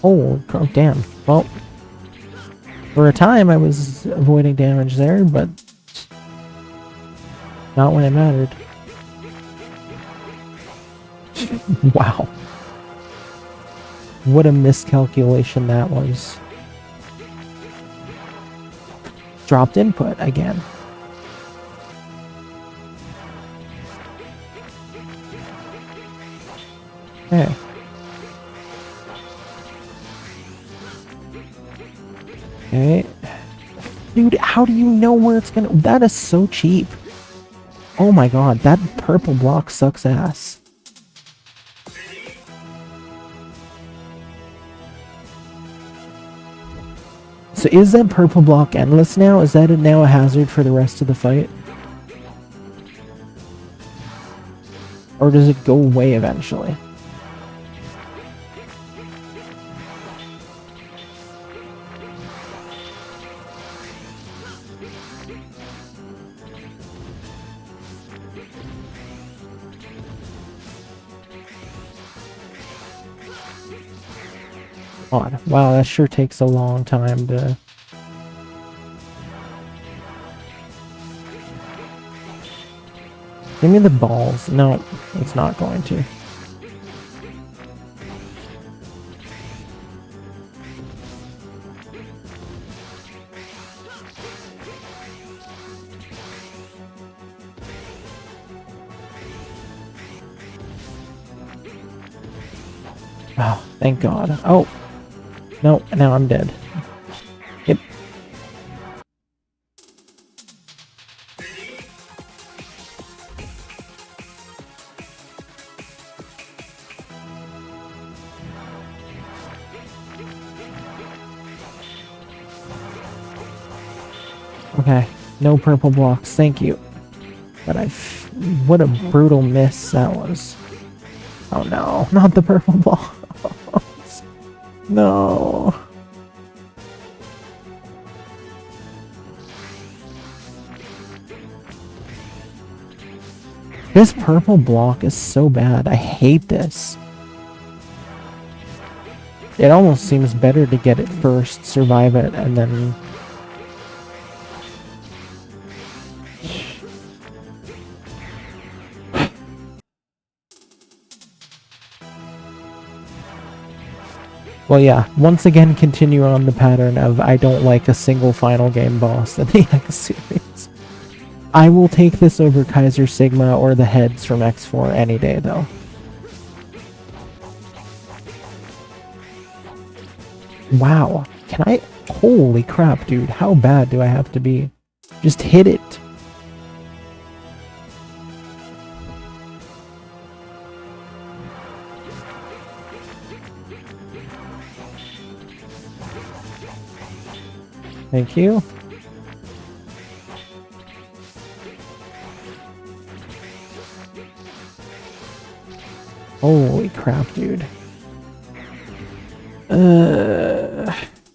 Oh, damn. Well, for a time I was avoiding damage there, but not when it mattered. Wow. What a miscalculation that was. Dropped input again. Okay. Okay. Dude, how do you know where it's gonna... That is so cheap. Oh my god, that purple block sucks ass. So is that purple block endless now? Is that now a hazard for the rest of the fight? Or does it go away eventually? God, wow, that sure takes a long time to... Give me the balls. No, it's not going to. Oh, thank God. Oh! No, now I'm dead. Yep. Okay, no purple blocks, thank you. But what a brutal miss that was. Oh no, not the purple blocks. No. This purple block is so bad. I hate this. It almost seems better to get it first, survive it, and then... Well, yeah, once again continue on the pattern of I don't like a single final game boss in the X series. I will take this over Kaiser Sigma or the heads from X4 any day, though. Wow, can I... Holy crap, dude, how bad do I have to be? Just hit it. Thank you. Holy crap, dude.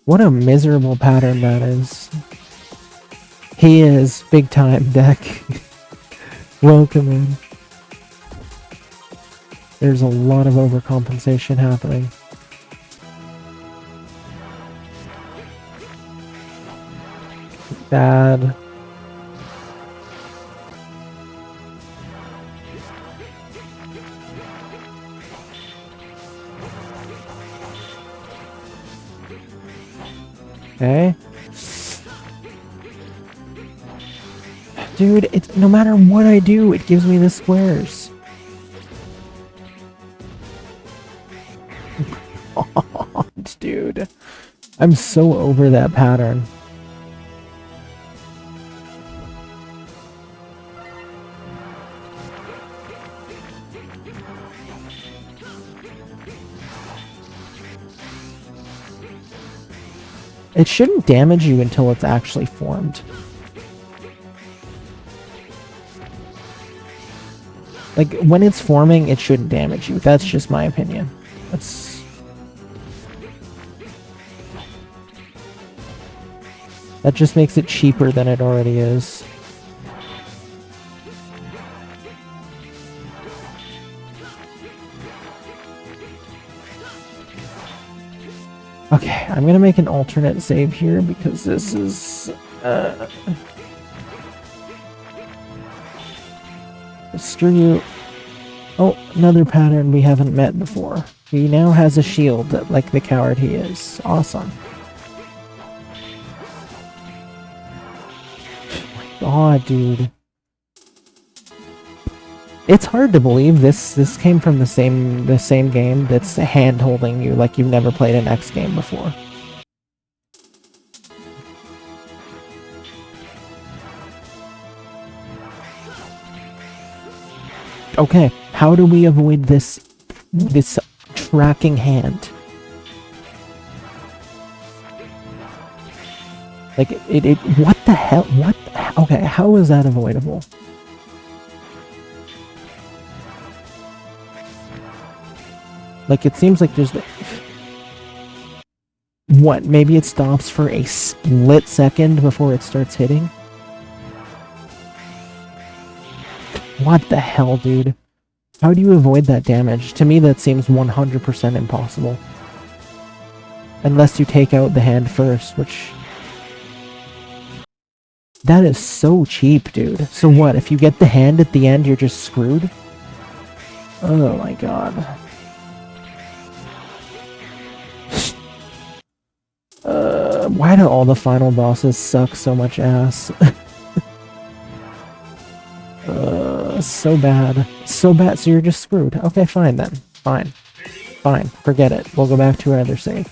What a miserable pattern that is. He is big time, deck. Welcome in. There's a lot of overcompensation happening. Bad. Okay. Dude, it's no matter what I do, it gives me the squares. Dude, I'm so over that pattern. It shouldn't damage you until it's actually formed. Like, when it's forming, it shouldn't damage you. That's just my opinion. That just makes it cheaper than it already is. Okay, I'm gonna make an alternate save here because this is... Screw you. Oh, another pattern we haven't met before. He now has a shield, like the coward he is. Awesome. Oh, dude. It's hard to believe this came from the same game that's hand-holding you like you've never played an X game before. Okay, how do we avoid this tracking hand? Like, what the hell? What the hell? Okay, how is that avoidable? Like, it seems like there's... What, maybe it stops for a split second before it starts hitting? What the hell, dude? How do you avoid that damage? To me, that seems 100% impossible. Unless you take out the hand first, which... That is so cheap, dude. So what, if you get the hand at the end, you're just screwed? Oh my god. Why do all the final bosses suck so much ass? So bad. So bad, so you're just screwed. Okay, fine then. Fine. Fine. Forget it. We'll go back to our other save.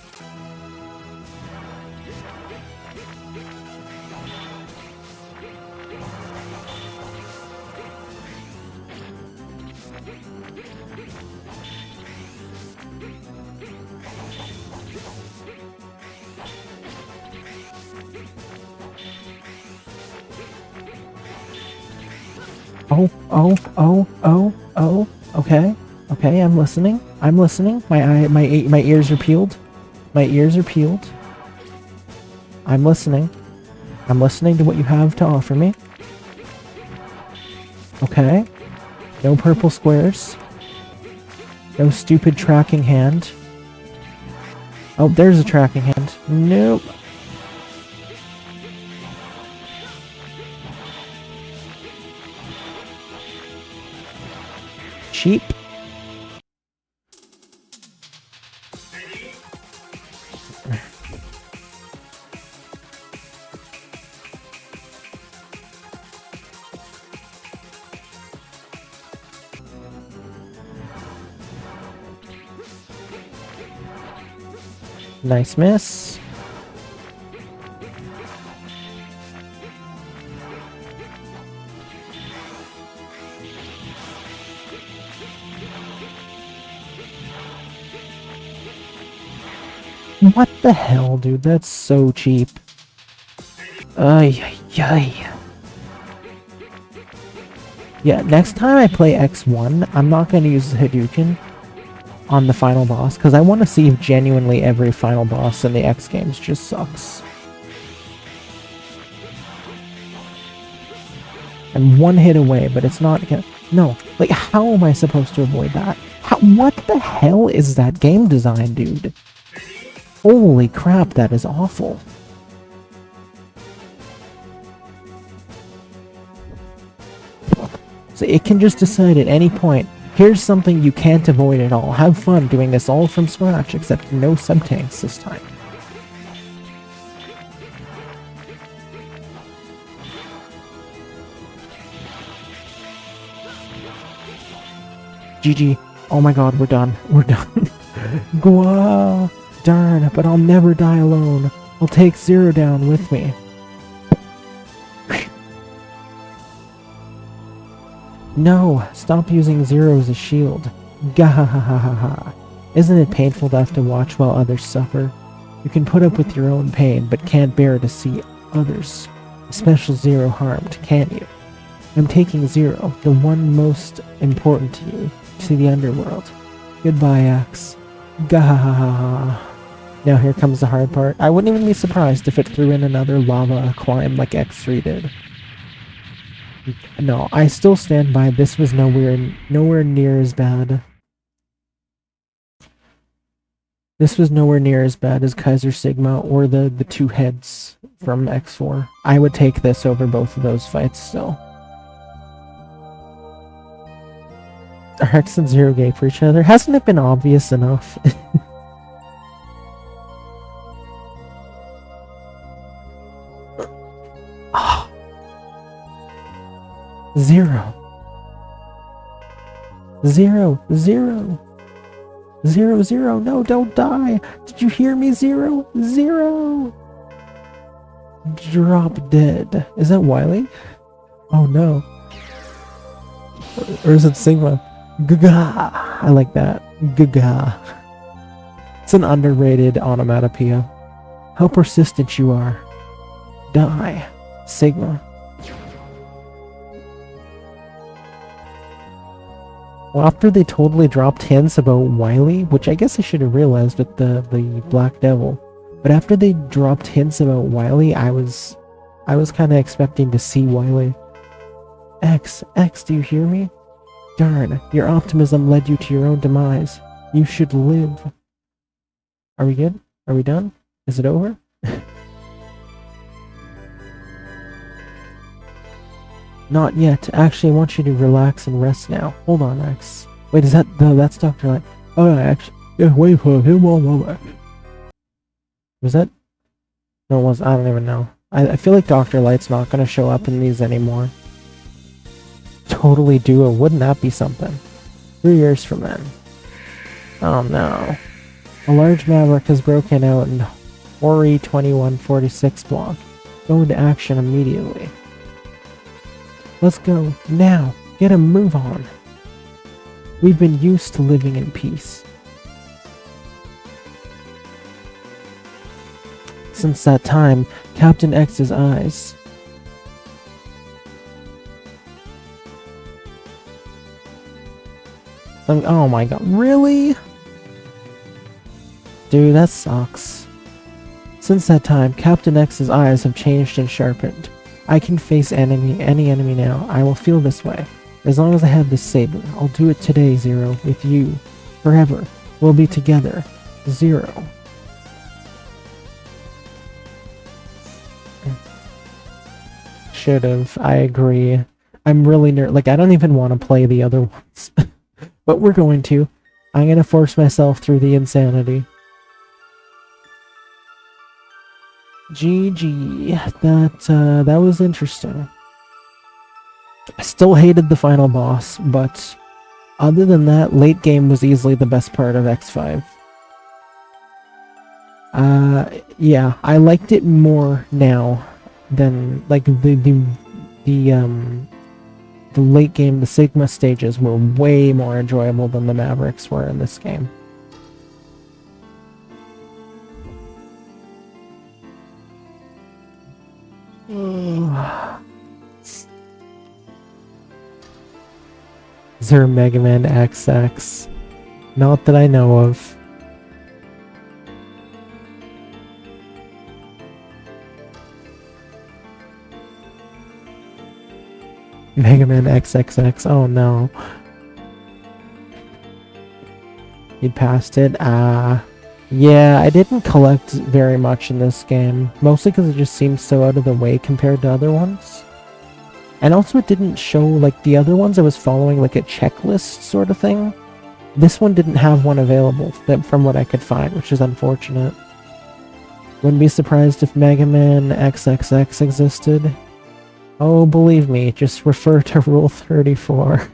Oh, okay. Okay, I'm listening. I'm listening. My ears are peeled. My ears are peeled. I'm listening. I'm listening to what you have to offer me. Okay. No purple squares. No stupid tracking hand. Oh, there's a tracking hand. Nope. Cheap. Nice miss. What the hell, dude? That's so cheap. Ayayay. Yeah, next time I play X1, I'm not going to use the Hadouken on the final boss, because I want to see if genuinely every final boss in the X games just sucks. I'm one hit away, but it's not gonna... No, like, how am I supposed to avoid that? What the hell is that game design, dude? Holy crap, that is awful. So it can just decide at any point, here's something you can't avoid at all. Have fun doing this all from scratch, except no sub-tanks this time. GG. Oh my god, we're done. We're done. Gwa! Darn, but I'll never die alone. I'll take Zero down with me. No! Stop using Zero as a shield. Gahahahaha. Isn't it painful to have to watch while others suffer? You can put up with your own pain, but can't bear to see others, especially Zero, harmed, can you? I'm taking Zero, the one most important to you, to the underworld. Goodbye, Axe. Gahahaha. Now here comes the hard part. I wouldn't even be surprised if it threw in another lava climb like X3 did. No, I still stand by this was nowhere near as bad. This was nowhere near as bad as Kaiser Sigma or the two heads from X4. I would take this over both of those fights still. Are X and Zero gay for each other? Hasn't it been obvious enough? Zero. Zero. Zero. Zero, Zero. No, don't die. Did you hear me, Zero? Zero. Drop dead. Is that Wily? Oh no. Or is it Sigma? Gaga. I like that. Gaga. It's an underrated onomatopoeia. How persistent you are. Die. Sigma. Well, after they totally dropped hints about Wily, which I guess I should have realized with the Black Devil, but after they dropped hints about Wily, I was kind of expecting to see Wily. X, do you hear me? Darn, your optimism led you to your own demise. You should live. Are we good? Are we done? Is it over? Not yet. Actually, I want you to relax and rest now. Hold on, X. Wait, is that... No, that's Dr. Light. Oh, actually... Yeah, wait for him one moment. Was that... No, it was... I don't even know. I feel like Dr. Light's not going to show up in these anymore. Totally duo. Wouldn't that be something? 3 years from then. Oh, no. A large maverick has broken out in Ori 2146 block. Go into action immediately. Let's go, now, get a move on. We've been used to living in peace. Since that time, Captain X's eyes. Oh my god, really? Dude, that sucks. Since that time, Captain X's eyes have changed and sharpened. I can face any enemy now. I will feel this way. As long as I have this saber. I'll do it today, Zero. With you. Forever. We'll be together. Zero. Should've. I agree. I'm really like, I don't even want to play the other ones. But we're going to. I'm gonna force myself through the insanity. GG. That was interesting. I still hated the final boss, but other than that, late game was easily the best part of X5. Yeah, I liked it more now than, like, the late game, the Sigma stages were way more enjoyable than the Mavericks were in this game. Is there a Mega Man XX? Not that I know of. Mega Man XXX, oh no. You passed it? Yeah, I didn't collect very much in this game. Mostly because it just seems so out of the way compared to other ones. And also it didn't show, like, the other ones I was following, like, a checklist sort of thing. This one didn't have one available, from what I could find, which is unfortunate. Wouldn't be surprised if Mega Man XXX existed. Oh, believe me, just refer to Rule 34.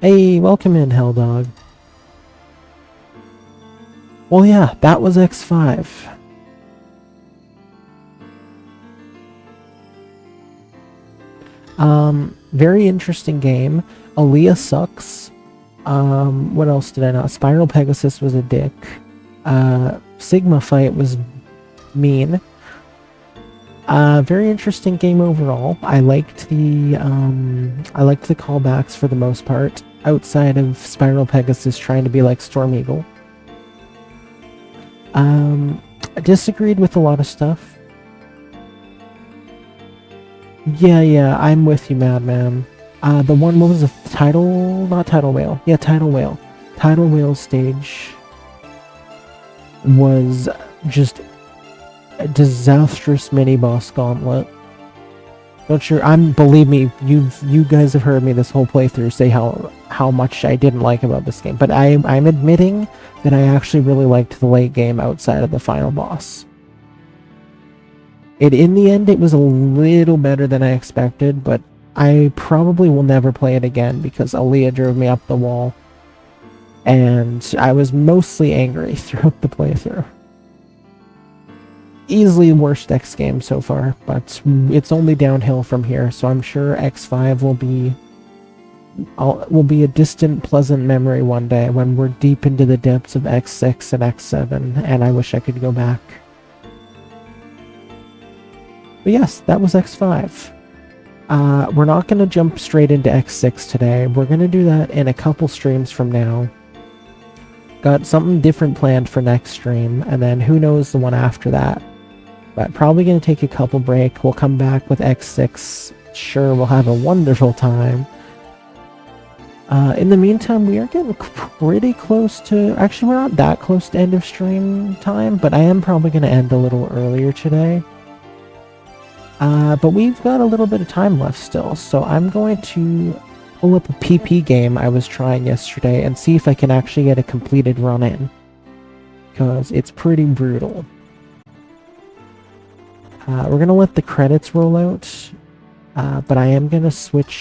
Hey, welcome in, Helldog. Well, yeah, that was X5. Very interesting game. Alia sucks. What else did I know? Spiral Pegasus was a dick. Sigma Fight was mean. Very interesting game overall. I liked the callbacks for the most part, outside of Spiral Pegasus trying to be like Storm Eagle. I disagreed with a lot of stuff. Yeah, I'm with you, Madman. The one, what was the title? Not Tidal Whale. Yeah, Tidal Whale. Tidal Whale stage was just a disastrous mini-boss gauntlet. Believe me, you guys have heard me this whole playthrough say how much I didn't like about this game, but I'm admitting that I actually really liked the late game outside of the final boss. In the end, it was a little better than I expected, but I probably will never play it again because Alia drove me up the wall, and I was mostly angry throughout the playthrough. Easily worst X game so far, but it's only downhill from here, so I'm sure X5 will be a distant, pleasant memory one day when we're deep into the depths of X6 and X7, and I wish I could go back. But yes, that was X5. We're not going to jump straight into X6 today. We're going to do that in a couple streams from now. Got something different planned for next stream, and then who knows the one after that. But probably going to take a couple break. We'll come back with X6. Sure, we'll have a wonderful time. In the meantime, we are getting pretty close to... Actually, we're not that close to end of stream time, but I am probably going to end a little earlier today. But we've got a little bit of time left still, so I'm going to pull up a PP game I was trying yesterday and see if I can actually get a completed run in. Because it's pretty brutal. We're going to let the credits roll out, but I am going to switch